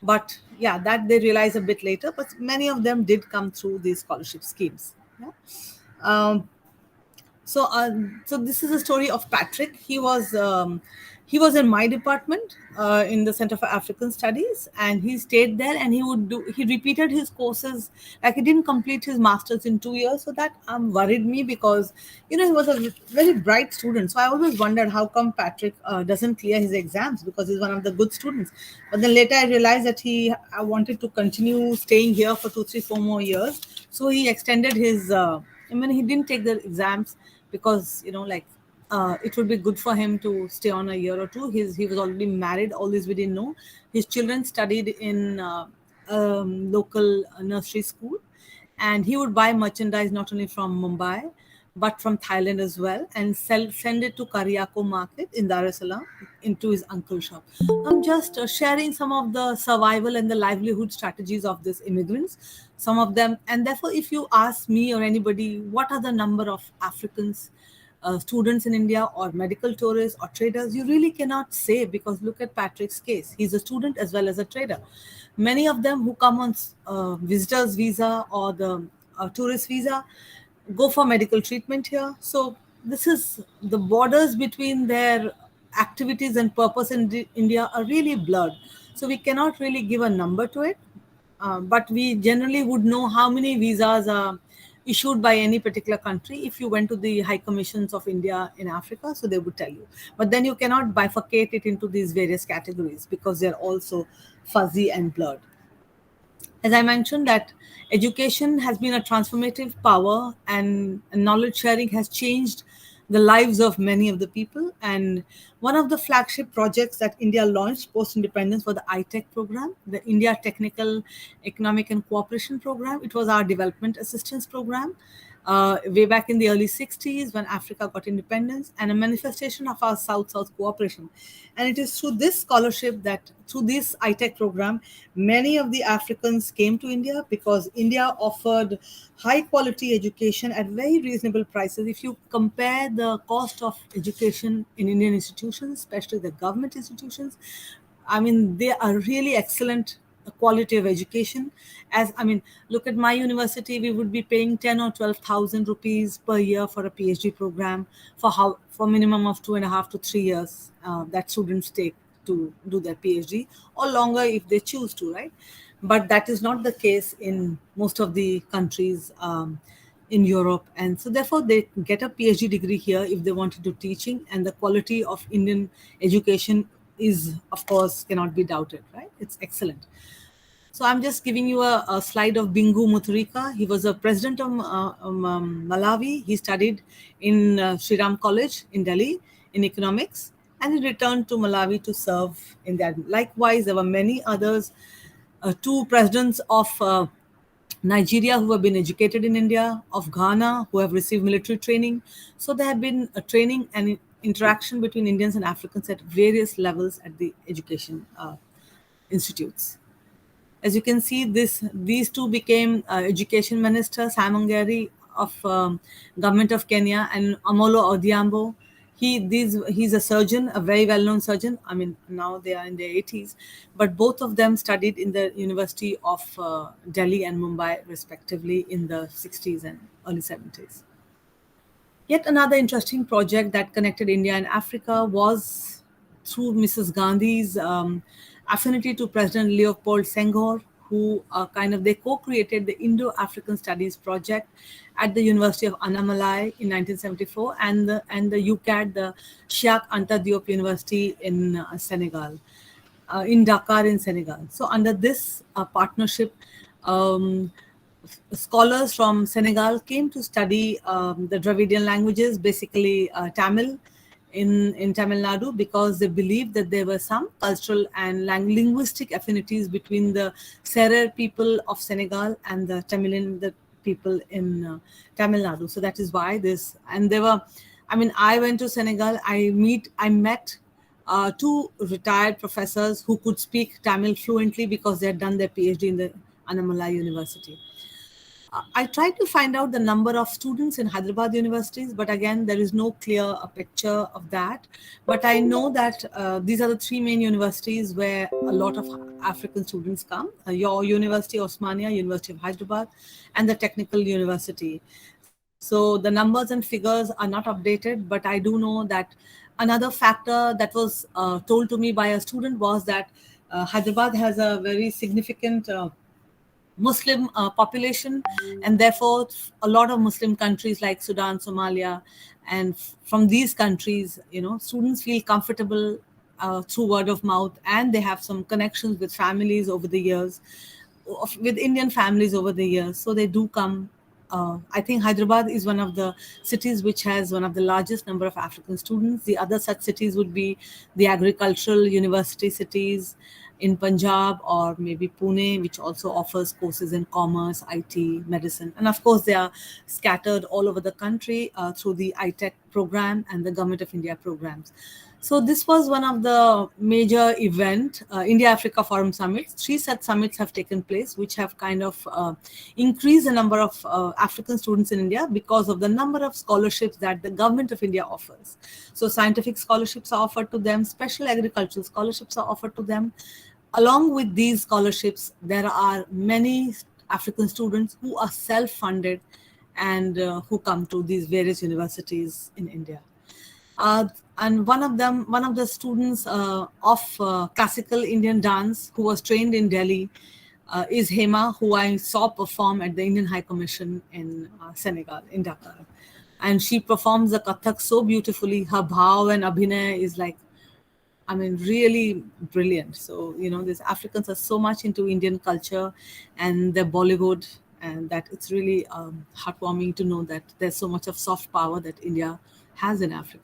But yeah, that they realized a bit later, but many of them did come through these scholarship schemes. Yeah? um, so this is a story of Patrick. He was in my department in the Center for African Studies, and he stayed there. And he repeated his courses. Like, he didn't complete his masters in 2 years, so that worried me because he was a very bright student. So I always wondered how come Patrick doesn't clear his exams, because he's one of the good students. But then later I realized that I wanted to continue staying here for 2, 3, 4 more years. So he extended his. He didn't take the exams because it would be good for him to stay on a year or two. He was already married. All this we didn't know. His children studied in local nursery school, and he would buy merchandise not only from Mumbai but from Thailand as well, and send it to Kariako market in Dar es Salaam into his uncle's shop. I'm just sharing some of the survival and the livelihood strategies of these immigrants, some of them. And therefore, if you ask me or anybody, what are the number of Africans students in India or medical tourists or traders, you really cannot say, because look at Patrick's case. He's a student as well as a trader. Many of them who come on visitor's visa or the tourist visa go for medical treatment here. So this is the borders between their activities and purpose in India are really blurred. So we cannot really give a number to it, but we generally would know how many visas are issued by any particular country if you went to the high commissions of India in Africa, so they would tell you. But then you cannot bifurcate it into these various categories because they're also fuzzy and blurred. As I mentioned, that education has been a transformative power, and knowledge sharing has changed the lives of many of the people. And one of the flagship projects that India launched post-independence was the ITEC program, the India Technical Economic and Cooperation Program. It was our development assistance program way back in the early 60s when Africa got independence, and a manifestation of our South-South cooperation. And it is through this scholarship that, through this ITEC program, many of the Africans came to India because India offered high quality education at very reasonable prices. If you compare the cost of education in Indian institutions, especially the government institutions, I mean, they are really excellent quality of education. As I mean, look at my university, we would be paying 10 or 12,000 rupees per year for a PhD program for minimum of 2.5 to 3 years that students take to do their PhD, or longer if they choose to, right? But that is not the case in most of the countries in Europe. And so therefore they get a PhD degree here if they want to do teaching, and the quality of Indian education is, of course, cannot be doubted, right? It's excellent. So I'm just giving you a slide of Bingu Mutharika. He was a president of Malawi. He studied in Sri Ram College in Delhi in economics, and he returned to Malawi to serve in that. Likewise, there were many others, two presidents of Nigeria who have been educated in India, of Ghana who have received military training. So there have been a training and interaction between Indians and Africans at various levels at the education institutes. As you can see, these two became education ministers, Simon Gary of government of Kenya and Amolo Odhiambo. He's a surgeon, a very well-known surgeon. I mean, now they are in their 80s, but both of them studied in the University of Delhi and Mumbai, respectively, in the 60s and early 70s. Yet another interesting project that connected India and Africa was through Mrs. Gandhi's affinity to President Leopold Senghor, who they co-created the Indo-African Studies project at the University of Annamalai in 1974, and the UCAD, the Cheikh Anta Diop University in Senegal, in Dakar in Senegal. So under this partnership, scholars from Senegal came to study the Dravidian languages, basically Tamil, in Tamil Nadu, because they believed that there were some cultural and linguistic affinities between the Serer people of Senegal and the Tamilian people in Tamil Nadu. So that is why this, and there were, I mean, I went to Senegal, I met two retired professors who could speak Tamil fluently because they had done their PhD in the Annamalai University. I tried to find out the number of students in Hyderabad universities, but again, there is no clear picture of that. But I know that these are the three main universities where a lot of African students come. Your University of Osmania, University of Hyderabad, and the Technical University. So the numbers and figures are not updated, but I do know that another factor that was told to me by a student was that Hyderabad has a very significant Muslim population, and therefore a lot of Muslim countries like Sudan, Somalia, and from these countries, students feel comfortable through word of mouth, and they have some connections with families over the years, with Indian families over the years. So they do come. I think Hyderabad is one of the cities which has one of the largest number of African students. The other such cities would be the agricultural university cities in Punjab, or maybe Pune, which also offers courses in commerce, IT, medicine. And of course, they are scattered all over the country through the ITEC program and the Government of India programs. So this was one of the major event, India-Africa Forum Summits. 3 such summits have taken place, which have kind of increased the number of African students in India because of the number of scholarships that the government of India offers. So scientific scholarships are offered to them, special agricultural scholarships are offered to them. Along with these scholarships, there are many African students who are self-funded and who come to these various universities in India. And one of the students of classical Indian dance who was trained in Delhi is Hema, who I saw perform at the Indian High Commission in Senegal, in Dakar. And she performs the Kathak so beautifully. Her bhav and abhinay is like, I mean, really brilliant. So, these Africans are so much into Indian culture and their Bollywood, and that it's really heartwarming to know that there's so much of soft power that India has in Africa.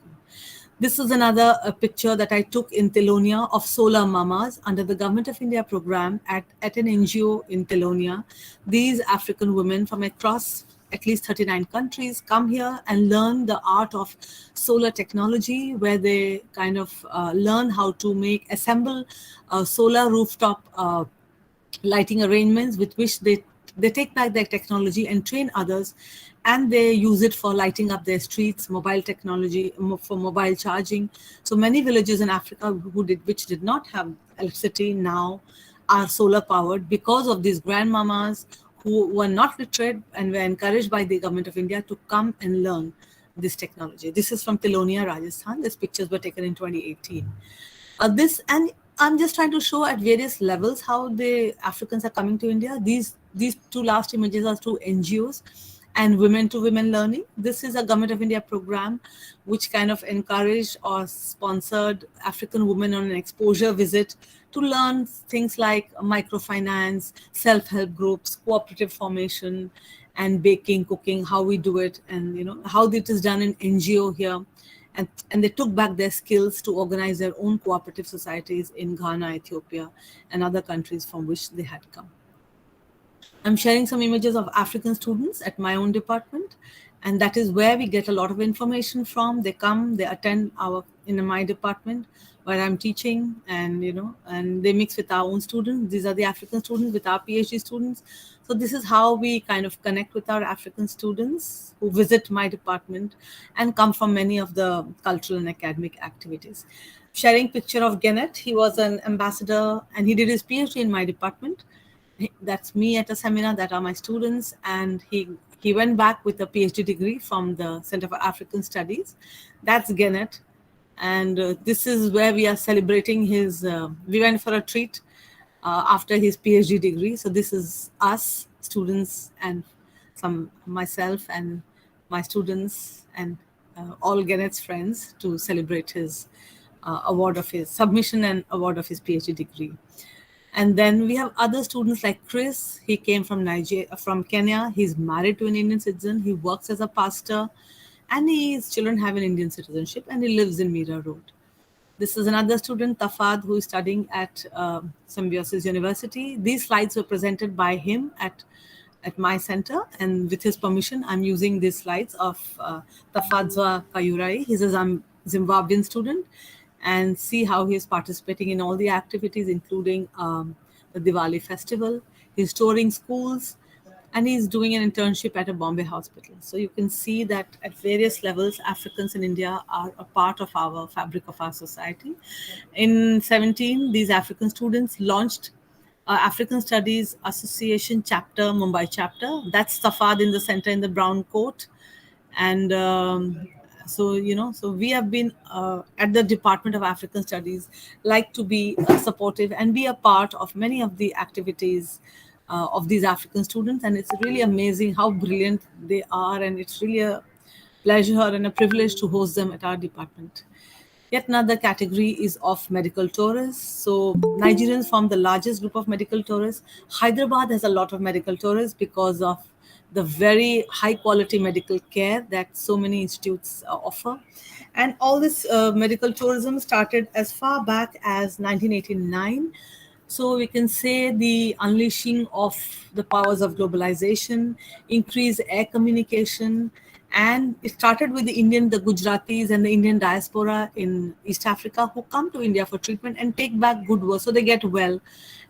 This is another picture that I took in Telonia of Solar Mamas under the Government of India program at an NGO in Telonia. These African women from across at least 39 countries come here and learn the art of solar technology, where they kind of learn how to assemble solar rooftop lighting arrangements with which they take back their technology and train others, and they use it for lighting up their streets, mobile technology for mobile charging. So many villages in Africa which did not have electricity now are solar powered because of these grandmamas who were not literate and were encouraged by the government of India to come and learn this technology. This is from Telonia, Rajasthan. These pictures were taken in 2018. And I'm just trying to show at various levels how the Africans are coming to India. These 2 last images are through NGOs and women to women learning. This is a Government of India program which kind of encouraged or sponsored African women on an exposure visit to learn things like microfinance, self-help groups, cooperative formation, and baking, cooking, how we do it, and how it is done in NGO here. And they took back their skills to organize their own cooperative societies in Ghana, Ethiopia, and other countries from which they had come. I'm sharing some images of African students at my own department, and that is where we get a lot of information from. They come, they attend in my department where I'm teaching, and and they mix with our own students. These are the African students with our PhD students. So this is how we kind of connect with our African students who visit my department and come from many of the cultural and academic activities. Sharing picture of Gennett. He was an ambassador and he did his PhD in my department. That's me at a seminar. That are my students, and he went back with a PhD degree from the Center for African Studies. That's Gennett, and this is where we are celebrating his. We went for a treat after his PhD degree. So this is us students and myself and my students and all Gennett's friends to celebrate his award of his submission and award of his PhD degree. And then we have other students like Chris. He came from from Kenya. He's married to an Indian citizen. He works as a pastor, and his children have an Indian citizenship, and he lives in Mira Road. This is another student, Tafad, who is studying at Symbiosis University. These slides were presented by him at my center, and with his permission, I'm using these slides of Tafadzwa Kayurai. He's a Zimbabwean student, and see how he is participating in all the activities, including the Diwali festival. He's touring schools, and he's doing an internship at a Bombay hospital. So you can see that at various levels, Africans in India are a part of our fabric of our society. In 2017, these African students launched African Studies Association chapter, Mumbai chapter. That's Safad in the center in the brown coat. And so we have been at the Department of African Studies like to be supportive and be a part of many of the activities of these African students, and it's really amazing how brilliant they are, and it's really a pleasure and a privilege to host them at our department. Yet another category is of medical tourists. So Nigerians form the largest group of medical tourists. Hyderabad has a lot of medical tourists because of the very high quality medical care that so many institutes offer. And all this medical tourism started as far back as 1989. So we can say the unleashing of the powers of globalization, increased air communication, And it started with the Gujaratis and the Indian diaspora in East Africa who come to India for treatment and take back good work. So they get well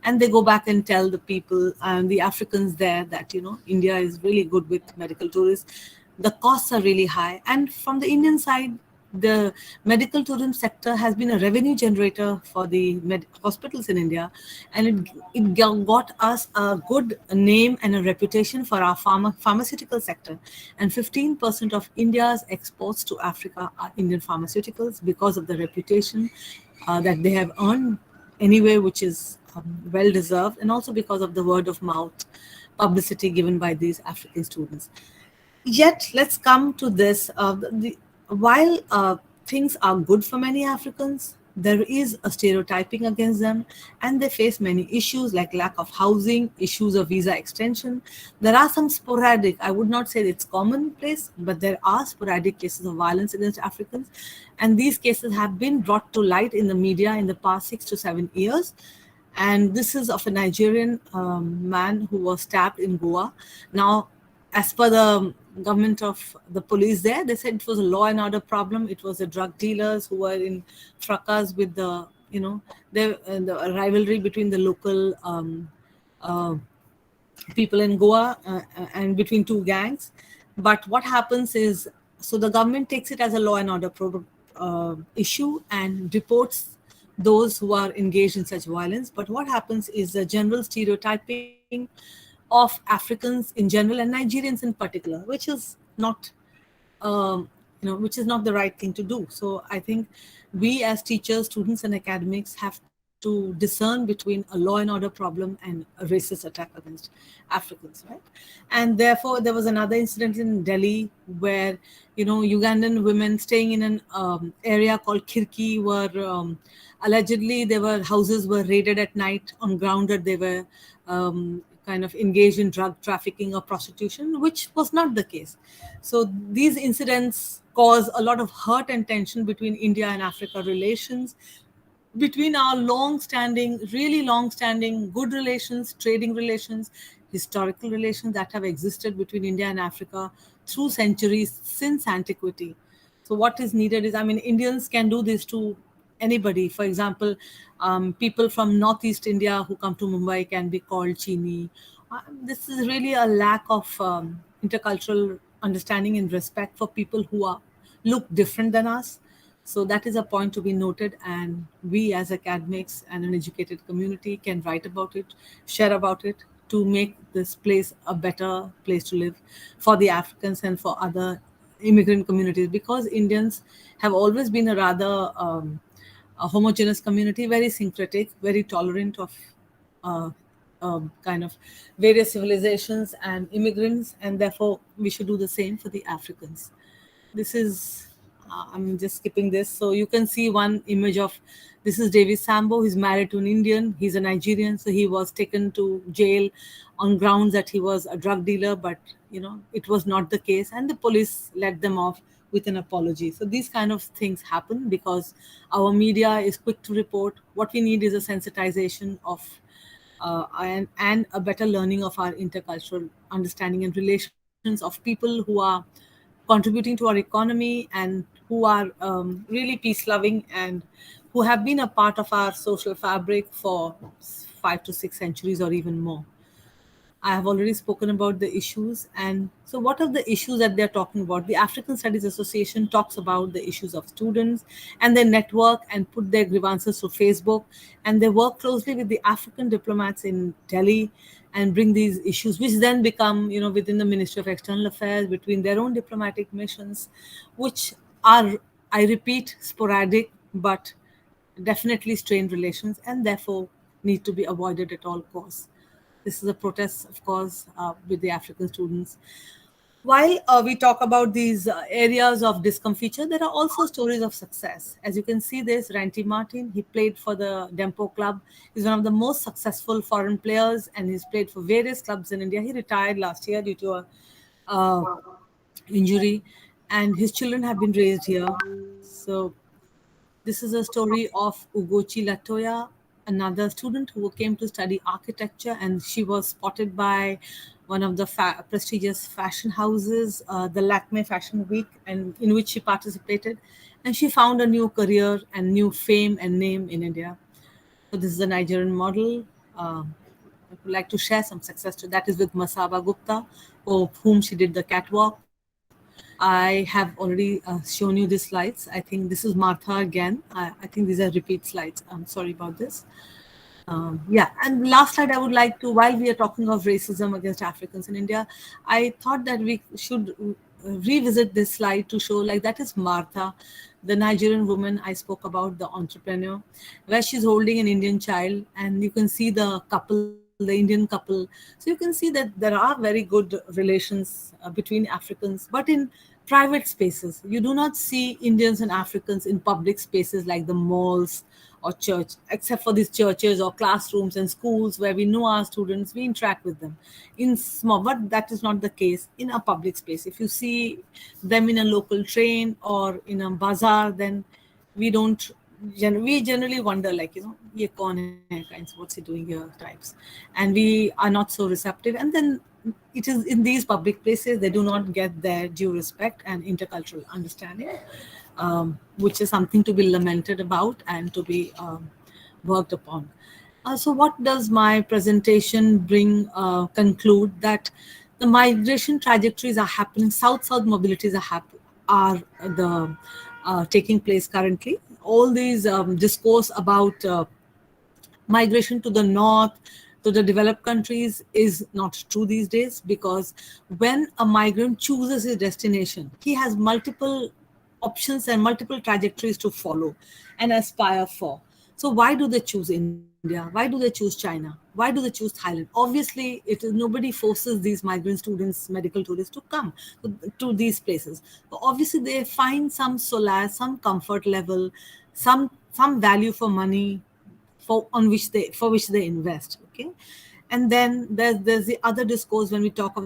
and they go back and tell the people and the Africans there that, India is really good with medical tourists. The costs are really high. And from the Indian side, the medical tourism sector has been a revenue generator for the hospitals in India, and it got us a good name and a reputation for our pharmaceutical sector. And 15% of India's exports to Africa are Indian pharmaceuticals because of the reputation that they have earned anyway, which is well deserved, and also because of the word of mouth publicity given by these African students. Yet, let's come to this. While things are good for many Africans, there is a stereotyping against them, and they face many issues like lack of housing, issues of visa extension. There are some sporadic, I would not say it's commonplace, but there are sporadic cases of violence against Africans. And these cases have been brought to light in the media in the past 6 to 7 years. And this is of a Nigerian man who was stabbed in Goa. Now, as per the government of the police there, they said it was a law and order problem. It was the drug dealers who were in fracas with the rivalry between the local uh, people in Goa and between two gangs. But what happens is, so the government takes it as a law and order issue and reports those who are engaged in such violence. But what happens is the general stereotyping of Africans in general and Nigerians in particular, which is not which is not the right thing to do. So I think we as teachers, students, and academics have to discern between a law and order problem and a racist attack against Africans, right? And therefore, there was another incident in Delhi where Ugandan women staying in an area called Kirki were allegedly their houses were raided at night on ground that they were kind of engaged in drug trafficking or prostitution, which was not the case. So these incidents cause a lot of hurt and tension between India and Africa relations, between our really long-standing good relations, trading relations, historical relations that have existed between India and Africa through centuries since antiquity. So what is needed is, Indians can do this to anybody. For example, people from Northeast India who come to Mumbai can be called Chini. This is really a lack of intercultural understanding and respect for people who look different than us. So that is a point to be noted, and we as academics and an educated community can write about it, share about it, to make this place a better place to live for the Africans and for other immigrant communities, because Indians have always been a rather a homogeneous community, very syncretic, very tolerant of uh, kind of various civilizations and immigrants, and therefore we should do the same for the Africans. This is I'm just skipping this. So you can see one image of, this is David Sambo. He's married to an Indian. He's a Nigerian. So he was taken to jail on grounds that he was a drug dealer, but it was not the case. And the police let them off with an apology. So these kind of things happen because our media is quick to report. What we need is a sensitization of and a better learning of our intercultural understanding and relations of people who are contributing to our economy and who are really peace loving and who have been a part of our social fabric for 5 to 6 centuries or even more. I have already spoken about the issues. And so, what are the issues that they're talking about? The African Studies Association talks about the issues of students, and they network and put their grievances to Facebook. And they work closely with the African diplomats in Delhi and bring these issues, which then become, within the Ministry of External Affairs, between their own diplomatic missions, which are, I repeat, sporadic, but definitely strained relations, and therefore need to be avoided at all costs. This is a protest, of course, with the African students. While we talk about these areas of discomfiture, there are also stories of success. As you can see, this Ranty Martin, he played for the Dempo Club. He's one of the most successful foreign players, and he's played for various clubs in India. He retired last year due to a uh, injury, and his children have been raised here. So this is a story of Ugochi Latoya, another student who came to study architecture, and she was spotted by one of the prestigious fashion houses, the Lakme Fashion Week, and in which she participated. And she found a new career and new fame and name in India. So this is a Nigerian model. I would like to share some success to that is with Masaba Gupta, of whom she did the catwalk. I have already shown you these slides. I think this is Martha again. I think these are repeat slides. I'm sorry about this. Yeah, and last slide I would like to, while we are talking of racism against Africans in India, I thought that we should revisit this slide to show like that is Martha, the Nigerian woman I spoke about, the entrepreneur, where she's holding an Indian child, and you can see the couple, the Indian couple. So you can see that there are very good relations between Africans, but in private spaces. You do not see Indians and Africans in public spaces like the malls or church, except for these churches or classrooms and schools where we know our students, we interact with them in small, but that is not the case in a public space. If you see them in a local train or in a bazaar, then we don't we generally wonder like, ye kaun hai kinds, what's he doing here types, and we are not so receptive. And then it is in these public places they do not get their due respect and intercultural understanding, which is something to be lamented about and to be worked upon. So what does my presentation bring, conclude that the migration trajectories are happening, south-south mobilities are the taking place currently. All these discourse about migration to the north, to the developed countries is not true these days, because when a migrant chooses his destination, he has multiple options and multiple trajectories to follow and aspire for. So why do they choose India? Why do they choose China? Why do they choose Thailand? Obviously, it is nobody forces these migrant students, medical tourists, to come to these places. So obviously, they find some solace, some comfort level, some value for money, for which they invest. Okay, and then there's the other discourse when we talk of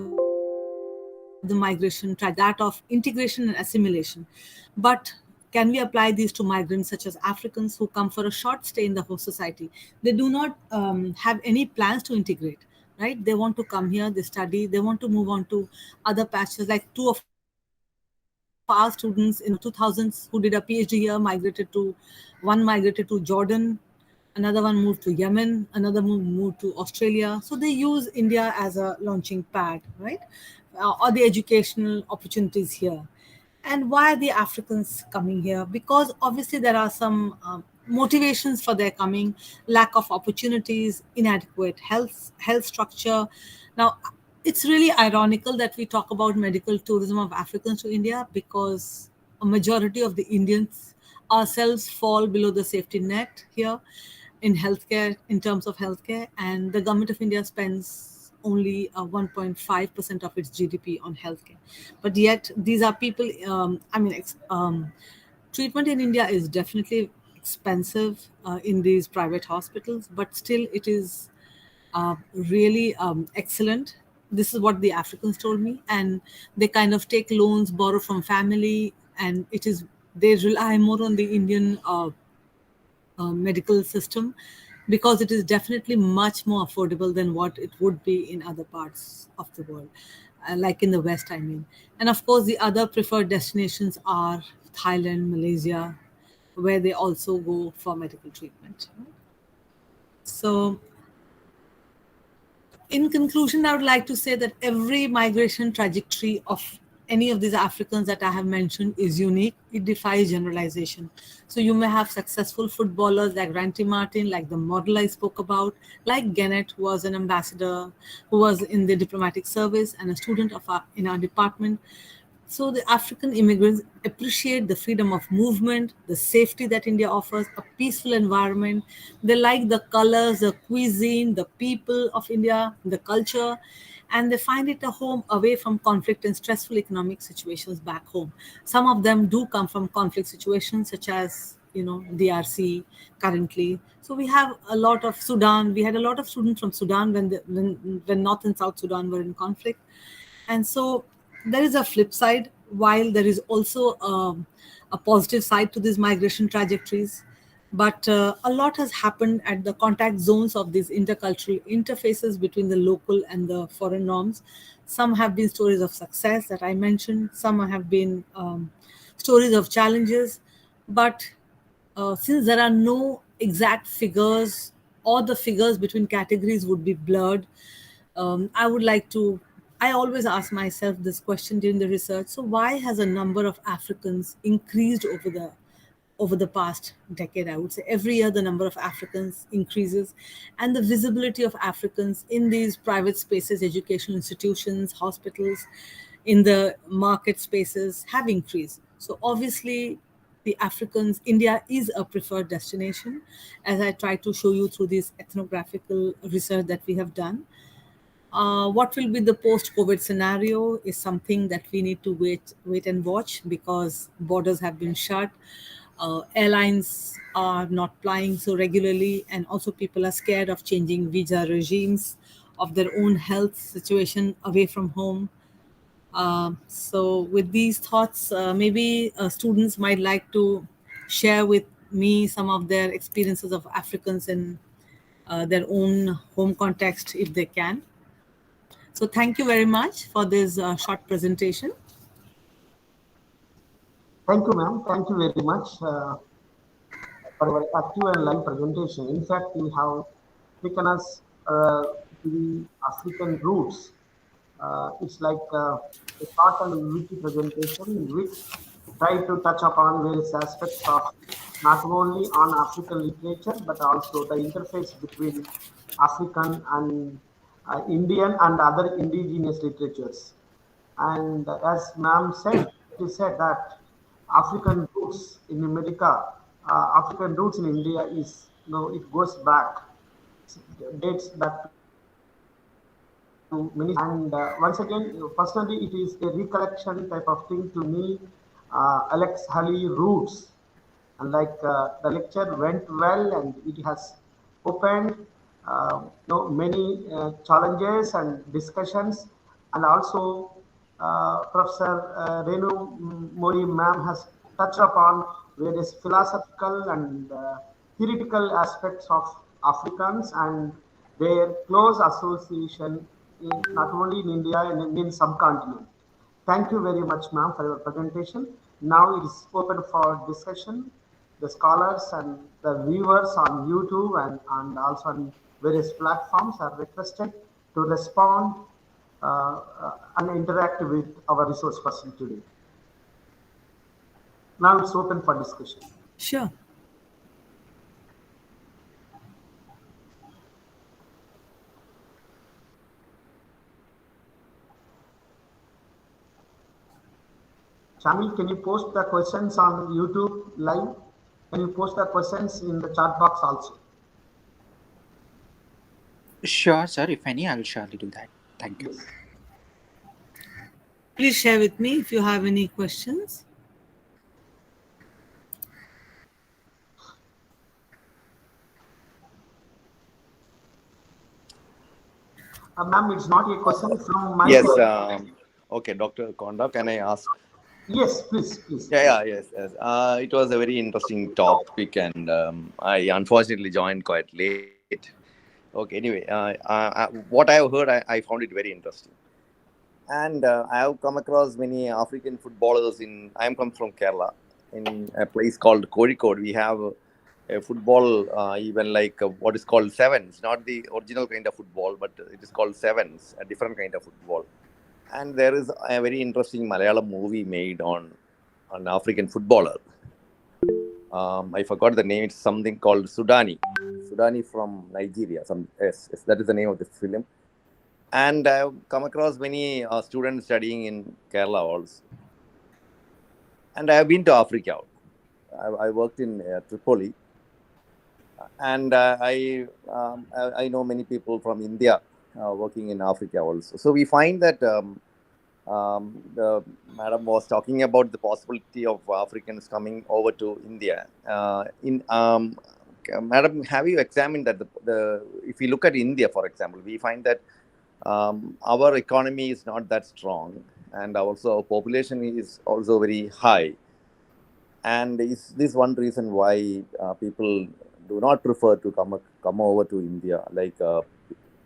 the migration that of integration and assimilation. But can we apply these to migrants such as Africans who come for a short stay in the host society? They do not have any plans to integrate, right? They want to come here, they study, they want to move on to other patches. Like two of our students in the 2000s who did a PhD here one migrated to Jordan, another one moved to Yemen, another moved to Australia. So they use India as a launching pad, right? Or the educational opportunities here. And why are the Africans coming here? Because obviously there are some motivations for their coming: lack of opportunities, inadequate health structure. Now, it's really ironical that we talk about medical tourism of Africans to India, because a majority of the Indians ourselves fall below the safety net here in healthcare, in terms of healthcare, and the government of India spends only 1.5% of its GDP on healthcare. But yet, these are people. Treatment in India is definitely expensive in these private hospitals, but still, it is really excellent. This is what the Africans told me, and they kind of take loans, borrow from family, and they rely more on the Indian medical system, because it is definitely much more affordable than what it would be in other parts of the world, like in the West, I mean. And of course, the other preferred destinations are Thailand, Malaysia, where they also go for medical treatment. So, in conclusion, I would like to say that every migration trajectory of any of these Africans that I have mentioned is unique. It defies generalization. So you may have successful footballers like Ranty Martin, like the model I spoke about, like Gennett, who was an ambassador, who was in the diplomatic service and a student in our department. So the African immigrants appreciate the freedom of movement, the safety that India offers, a peaceful environment. They like the colors, the cuisine, the people of India, the culture, and they find it a home away from conflict and stressful economic situations back home. Some of them do come from conflict situations, such as DRC currently. So we have a lot of Sudan. We had a lot of students from Sudan when North and South Sudan were in conflict. And so there is a flip side, while there is also a positive side to these migration trajectories. But a lot has happened at the contact zones of these intercultural interfaces between the local and the foreign norms. Some have been stories of success that I mentioned, some have been stories of challenges. But since there are no exact figures, or the figures between categories would be blurred, I would like to. I always ask myself this question during the research. So, why has a number of Africans increased over the past decade? I would say every year the number of Africans increases, and the visibility of Africans in these private spaces, educational institutions, hospitals, in the market spaces have increased. So obviously, the Africans, India is a preferred destination, as I try to show you through this ethnographical research that we have done. What will be the post-COVID scenario is something that we need to wait and watch, because borders have been shut, airlines are not flying so regularly, and also people are scared of changing visa regimes, of their own health situation away from home. So, with these thoughts, maybe students might like to share with me some of their experiences of Africans in their own home context, if they can. So, thank you very much for this short presentation. Thank you, ma'am. Thank you very much for your active and live presentation. In fact, you have taken us to the African roots. It's like a short and witty presentation in which try to touch upon various aspects of not only on African literature but also the interface between African and Indian and other indigenous literatures. And as ma'am said, she said that African roots in America, African roots in India is, it goes back, dates back to many. And once again, personally, it is a recollection type of thing to me, Alex Haley roots. And like the lecture went well and it has opened many challenges and discussions. And also Professor Renu Modi ma'am has touched upon various philosophical and theoretical aspects of Africans and their close association not only in India and in Indian subcontinent. Thank you very much, ma'am, for your presentation. Now it is open for discussion. The scholars and the viewers on YouTube and also on various platforms are requested to respond and interact with our resource person today. Now it's open for discussion. Sure. Shamil, can you post the questions on YouTube live? Can you post the questions in the chat box also? Sure, sir. If any, I'll surely do that. Thank you. Yes. Please share with me if you have any questions. Ma'am, it's not a question from my Yes. side. Okay, Dr. Konda, can I ask? Yes, please. Yes. It was a very interesting topic, and I unfortunately joined quite late. Okay, anyway, what I have heard, I found it very interesting. And I have come across many African footballers I am come from Kerala, in a place called Kozhikode. We have a football, even like what is called sevens, not the original kind of football, but it is called sevens, a different kind of football. And there is a very interesting Malayalam movie made on an African footballer. I forgot the name. It's something called Sudani from Nigeria. Yes, that is the name of the film. And I've come across many students studying in Kerala also. And I have been to Africa. I worked in Tripoli. And I know many people from India working in Africa also. So we find that the madam was talking about the possibility of Africans coming over to India. Madam, have you examined that? If we look at India, for example, we find that our economy is not that strong, and also our population is also very high. And is this one reason why people do not prefer to come over to India? Like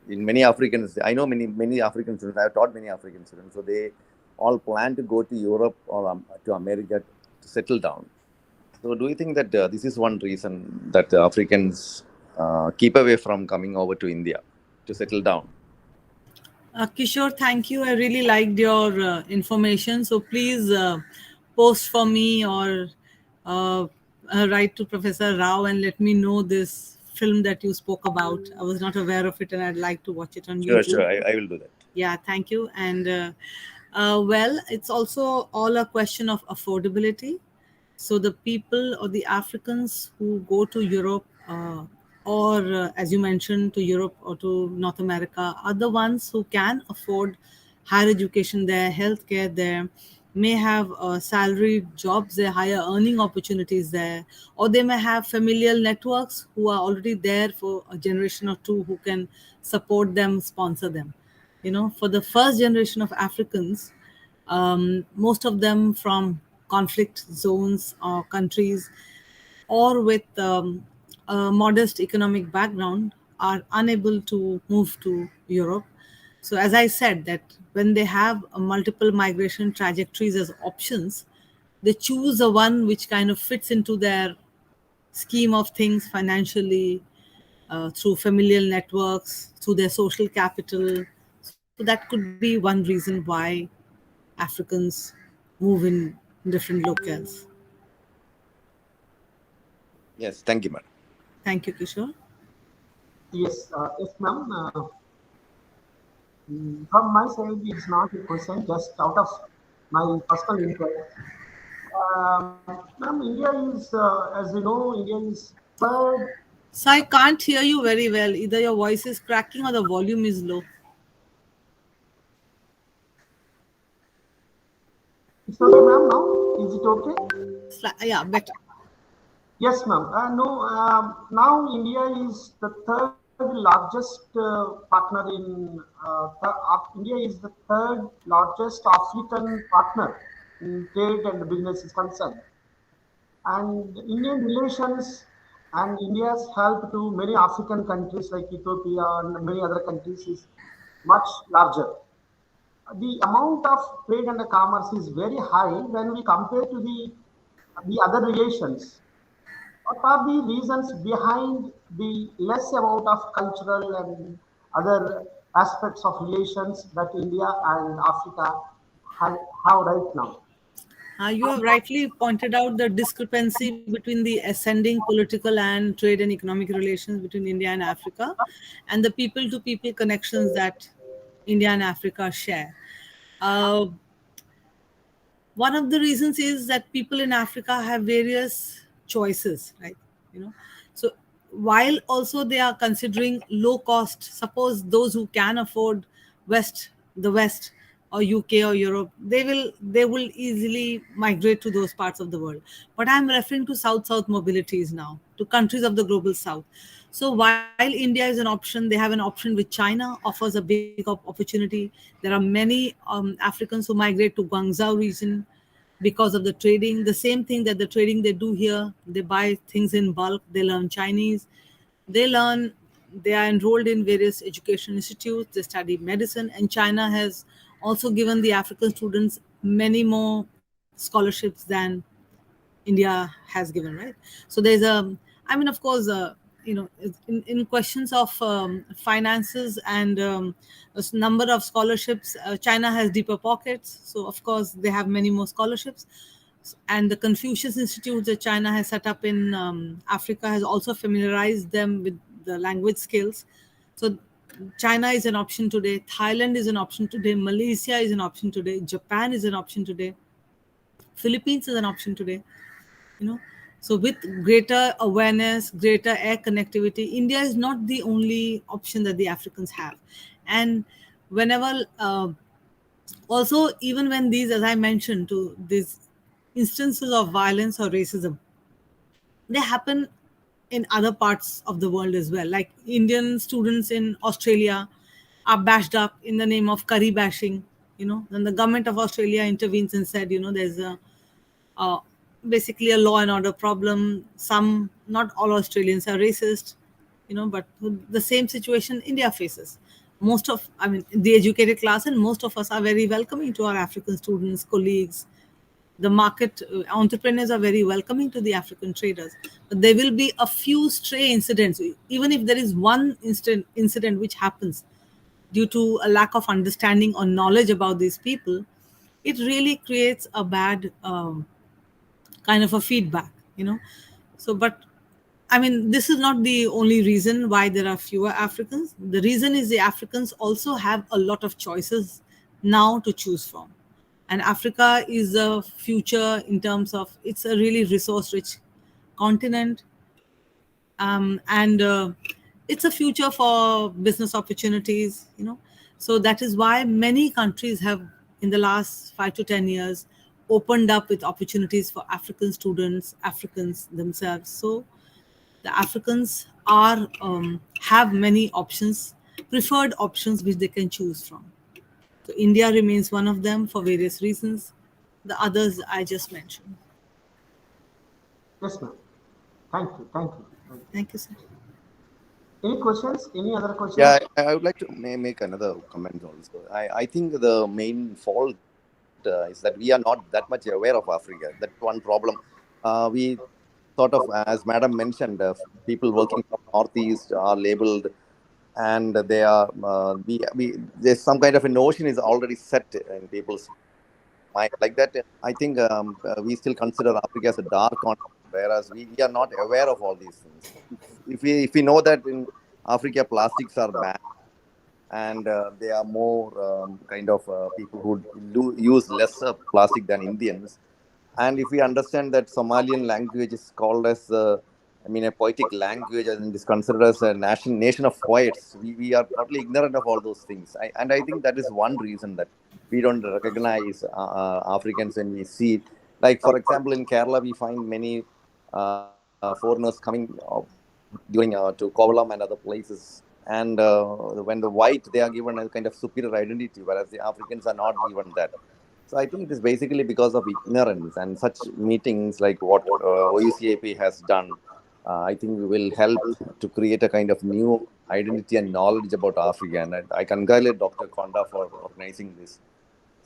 in many Africans, I know many African students. I have taught many African students, so they all plan to go to Europe or to America to settle down. So, do you think that this is one reason that Africans keep away from coming over to India to settle down? Kishore, thank you. I really liked your information. So please post for me or uh, write to Professor Rao and let me know this film that you spoke about. I was not aware of it and I'd like to watch it on Sure, YouTube. sure. I will do that. Yeah, thank you. And well, it's also all a question of affordability. So the people or the Africans who go to Europe or, as you mentioned, to Europe or to North America are the ones who can afford higher education there, healthcare there, may have salaried jobs there, higher earning opportunities there, or they may have familial networks who are already there for a generation or two who can support them, sponsor them. For the first generation of Africans, most of them from conflict zones or countries or with a modest economic background are unable to move to Europe. So, as I said, that when they have multiple migration trajectories as options, they choose the one which kind of fits into their scheme of things financially, through familial networks, through their social capital. So that could be one reason why Africans move in different locales. Yes, thank you, madam. Thank you, Kishore. Yes, yes, ma'am. From my side, it's not a question, just out of my personal interest. Ma'am, India is, as you know, India is third. So I can't hear you very well. Either your voice is cracking or the volume is low. It's okay, ma'am. Now, is it okay? Yeah, better. Yes, ma'am. No, now India is the third largest partner in. India is the third largest African partner in trade and business is concerned. And Indian relations and India's help to many African countries like Ethiopia and many other countries is much larger. The amount of trade and commerce is very high when we compare to the other relations. What are the reasons behind the less amount of cultural and other aspects of relations that India and Africa have right now? You have rightly pointed out the discrepancy between the ascending political and trade and economic relations between India and Africa and the people to people connections that India and Africa share. Uh, One of the reasons is that people in Africa have various choices, right? you know so while also they are considering low cost, suppose those who can afford the west or UK or Europe, they will easily migrate to those parts of the world. But I'm referring to south mobilities now, to countries of the global south. So while India is an option, they have an option with China, offers a big opportunity. There are many Africans who migrate to Guangzhou region because of the trading. The same thing that the trading they do here, they buy things in bulk, they learn Chinese, they are enrolled in various education institutes, they study medicine, and China has also given the African students many more scholarships than India has given, right? So there's I mean, of course, in questions of finances and number of scholarships, China has deeper pockets. So, of course, they have many more scholarships. And the Confucius Institute that China has set up in Africa has also familiarized them with the language skills. So, China is an option today, Thailand is an option today, Malaysia is an option today, Japan is an option today, Philippines is an option today. you know so with greater awareness, greater air connectivity, India is not the only option that the Africans have. And whenever also, even when these, as I mentioned, to these instances of violence or racism, they happen in other parts of the world as well. Like Indian students in Australia are bashed up in the name of curry bashing. Then the government of Australia intervenes and said, there's a basically a law and order problem. Some, not all Australians are racist, but the same situation India faces. The educated class and most of us are very welcoming to our African students, colleagues. The market entrepreneurs are very welcoming to the African traders, but there will be a few stray incidents. Even if there is one incident which happens due to a lack of understanding or knowledge about these people, it really creates a bad kind of a feedback. So, but this is not the only reason why there are fewer Africans. The reason is the Africans also have a lot of choices now to choose from. And Africa is a future in terms of it's a really resource rich continent. And it's a future for business opportunities. So that is why many countries have, in the last 5 to 10 years, opened up with opportunities for African students, Africans themselves. So the Africans have many options, preferred options which they can choose from. So India remains one of them for various reasons. The others I just mentioned. Yes, ma'am. Thank you. Thank you. Thank you. Thank you, sir. Any questions? Any other questions? Yeah, I would like to make another comment also. I think the main fault is that we are not that much aware of Africa. That's one problem. We sort of, as Madam mentioned, people working from Northeast are labeled, and they are there's some kind of a notion is already set in people's mind like that. I think we still consider Africa as a dark continent, whereas we are not aware of all these things. If we know that in Africa plastics are banned, and they are more kind of people who use lesser plastic than Indians. And if we understand that Somalian language is called as, a poetic language, and is considered as a nation of poets, we are totally ignorant of all those things. I think that is one reason that we don't recognize Africans when we see it. Like, for example, in Kerala, we find many foreigners coming during to Kovalam and other places. And when the white, they are given a kind of superior identity, whereas the Africans are not given that. So I think it is basically because of ignorance, and such meetings like what OUCIP has done. I think will help to create a kind of new identity and knowledge about Africa. And I congratulate Dr. Konda for organizing this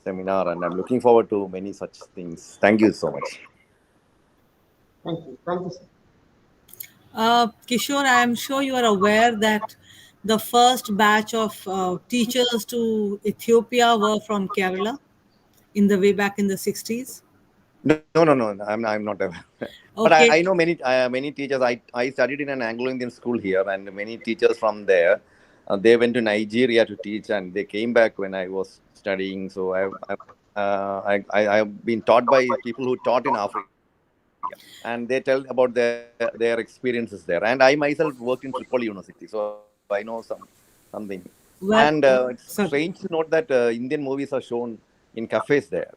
seminar, and I'm looking forward to many such things. Thank you so much. Thank you. Thank you, sir. Kishore, I am sure you are aware that the first batch of teachers to Ethiopia were from Kerala in the way back in the 60s. No. I'm not aware. But Okay. I know many teachers. I studied in an Anglo-Indian school here, and many teachers from there, they went to Nigeria to teach, and they came back when I was studying. So I've been taught by people who taught in Africa, and they tell about their experiences there. And I myself worked in Tripoli University, so I know something. And Well, it's sorry. strange to note that Indian movies are shown in cafes there.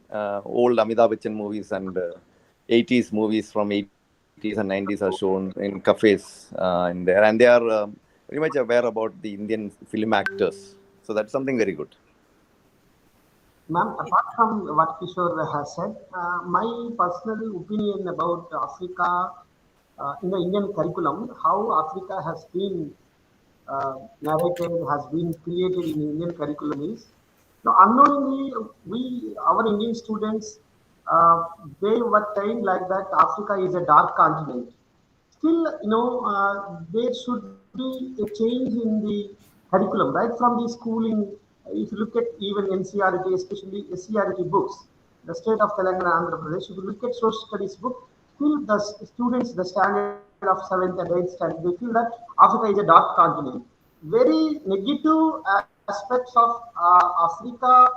Old Amitabh Bachchan movies and 80s movies from 80s and 90s are shown in cafes in there, and they are very much aware about the Indian film actors. So that's something very good. Ma'am, apart from what Kishore has said, my personal opinion about Africa in the Indian curriculum, how Africa has been narrated, has been created in Indian curriculum is, now unknowingly, our Indian students, they were trained like that Africa is a dark continent. Still, there should be a change in the curriculum, right from the schooling. If you look at even NCRT, especially SCRT books, the state of Telangana, Andhra Pradesh, if you look at social studies book, still the students, the standard of 7th and 8th standard, they feel that Africa is a dark continent. Very negative aspects of Africa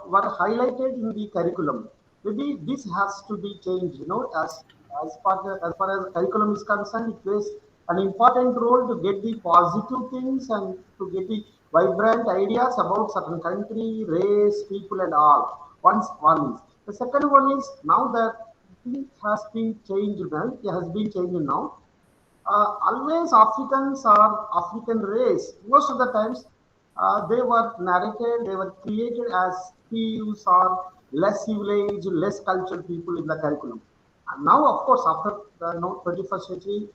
were highlighted in the curriculum. Maybe this has to be changed. As far as curriculum is concerned, it plays an important role to get the positive things and to get the vibrant ideas about certain country, race, people, and all. One is the second one is now that thing has been changed now. It has been changed now. Always Africans are African race. Most of the times, they were narrated, they were created as thieves or less civilized, less cultured people in the curriculum. And now, of course, after the 21st century,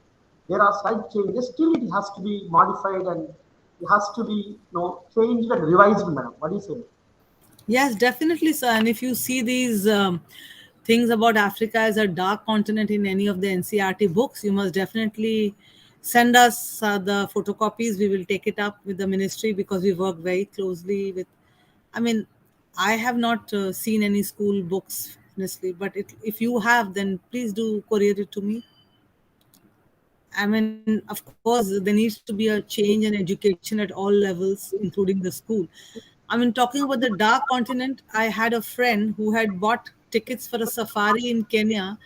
there are slight changes. Still, it has to be modified and it has to be changed and revised, madam. What do you say? Yes, definitely, sir. And if you see these things about Africa as a dark continent in any of the NCRT books, you must definitely send us the photocopies. We will take it up with the ministry because we work very closely with. I mean, I have not seen any school books, honestly, but if you have, then please do courier it to me. I mean, of course, there needs to be a change in education at all levels, including the school. I mean, talking about the dark continent, I had a friend who had bought tickets for a safari in Kenya,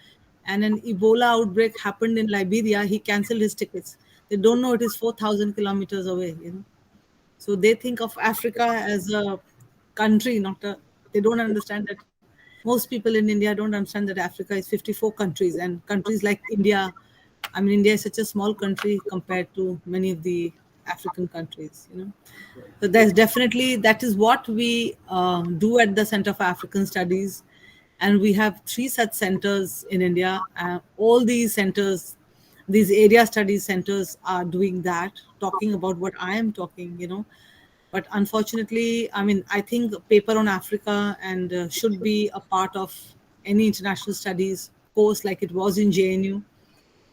and an Ebola outbreak happened in Liberia. He canceled his tickets. They don't know it is 4,000 kilometers away. So they think of Africa as a country, not a. They don't understand that most people in India don't understand that Africa is 54 countries, and countries like India. I mean, India is such a small country compared to many of the African countries. So there's definitely that is what we do at the Center for African Studies, and we have 3 such centers in India. All these centers, these area studies centers, are doing that, talking about what I am talking. But unfortunately, I mean, I think a paper on Africa and should be a part of any international studies course like it was in JNU.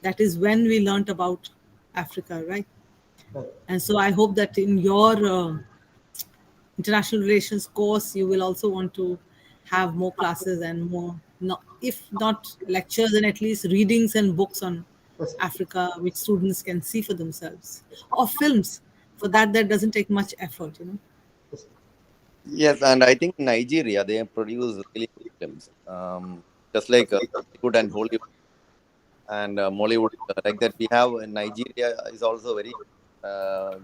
That is when we learnt about Africa, right? Right. And so I hope that in your international relations course, you will also want to have more classes and more, if not lectures, then at least readings and books on Yes, Africa, which students can see for themselves, or films. For that doesn't take much effort. yes. Yes, and I think Nigeria, they produce really good films, just like Hollywood and Hollywood and Mollywood, like that. We have Nigeria is also very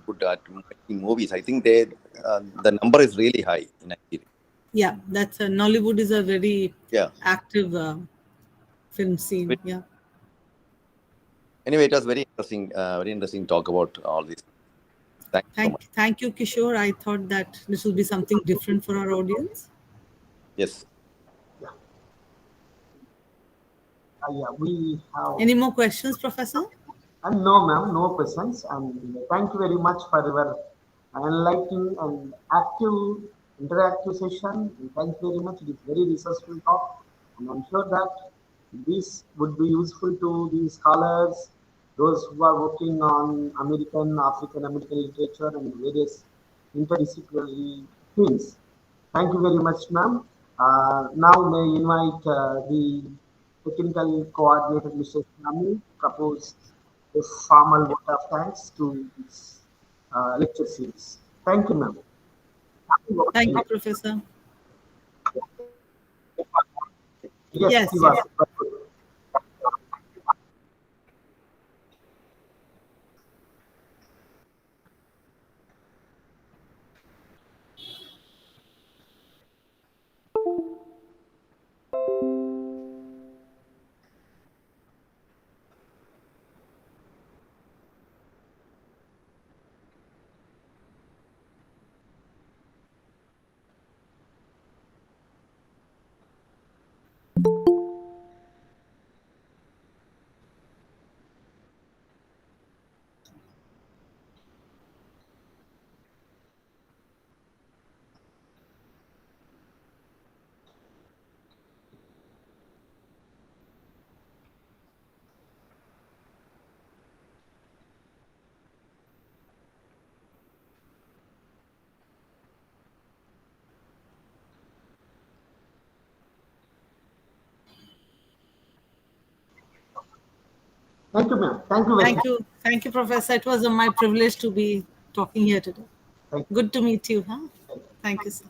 good at making movies. I think the number is really high in Nigeria. Yeah, that's Nollywood is a very Yeah. active film scene. Yeah. Anyway, it was very interesting talk about all this. Thank you so much. Thank you, Kishore. I thought that this will be something different for our audience. Yes. Yeah, we have. Any more questions, Professor? And no, ma'am, no questions. And thank you very much for your enlightening and active interactive session. And thank you very much. It is very resourceful talk. And I'm sure that this would be useful to the scholars, those who are working on African American literature and various interdisciplinary fields. Thank you very much, ma'am. Now may I invite the technical coordinator, Mr. Shami, propose a formal vote of thanks to this lecture series. Thank you, ma'am. Thank you, Professor. Yes, Yes, you are. yes. Thank you, ma'am. Thank you very much. Thank you, Professor. It was my privilege to be talking here today. Thank you. Good to meet you, huh? Thank you, sir.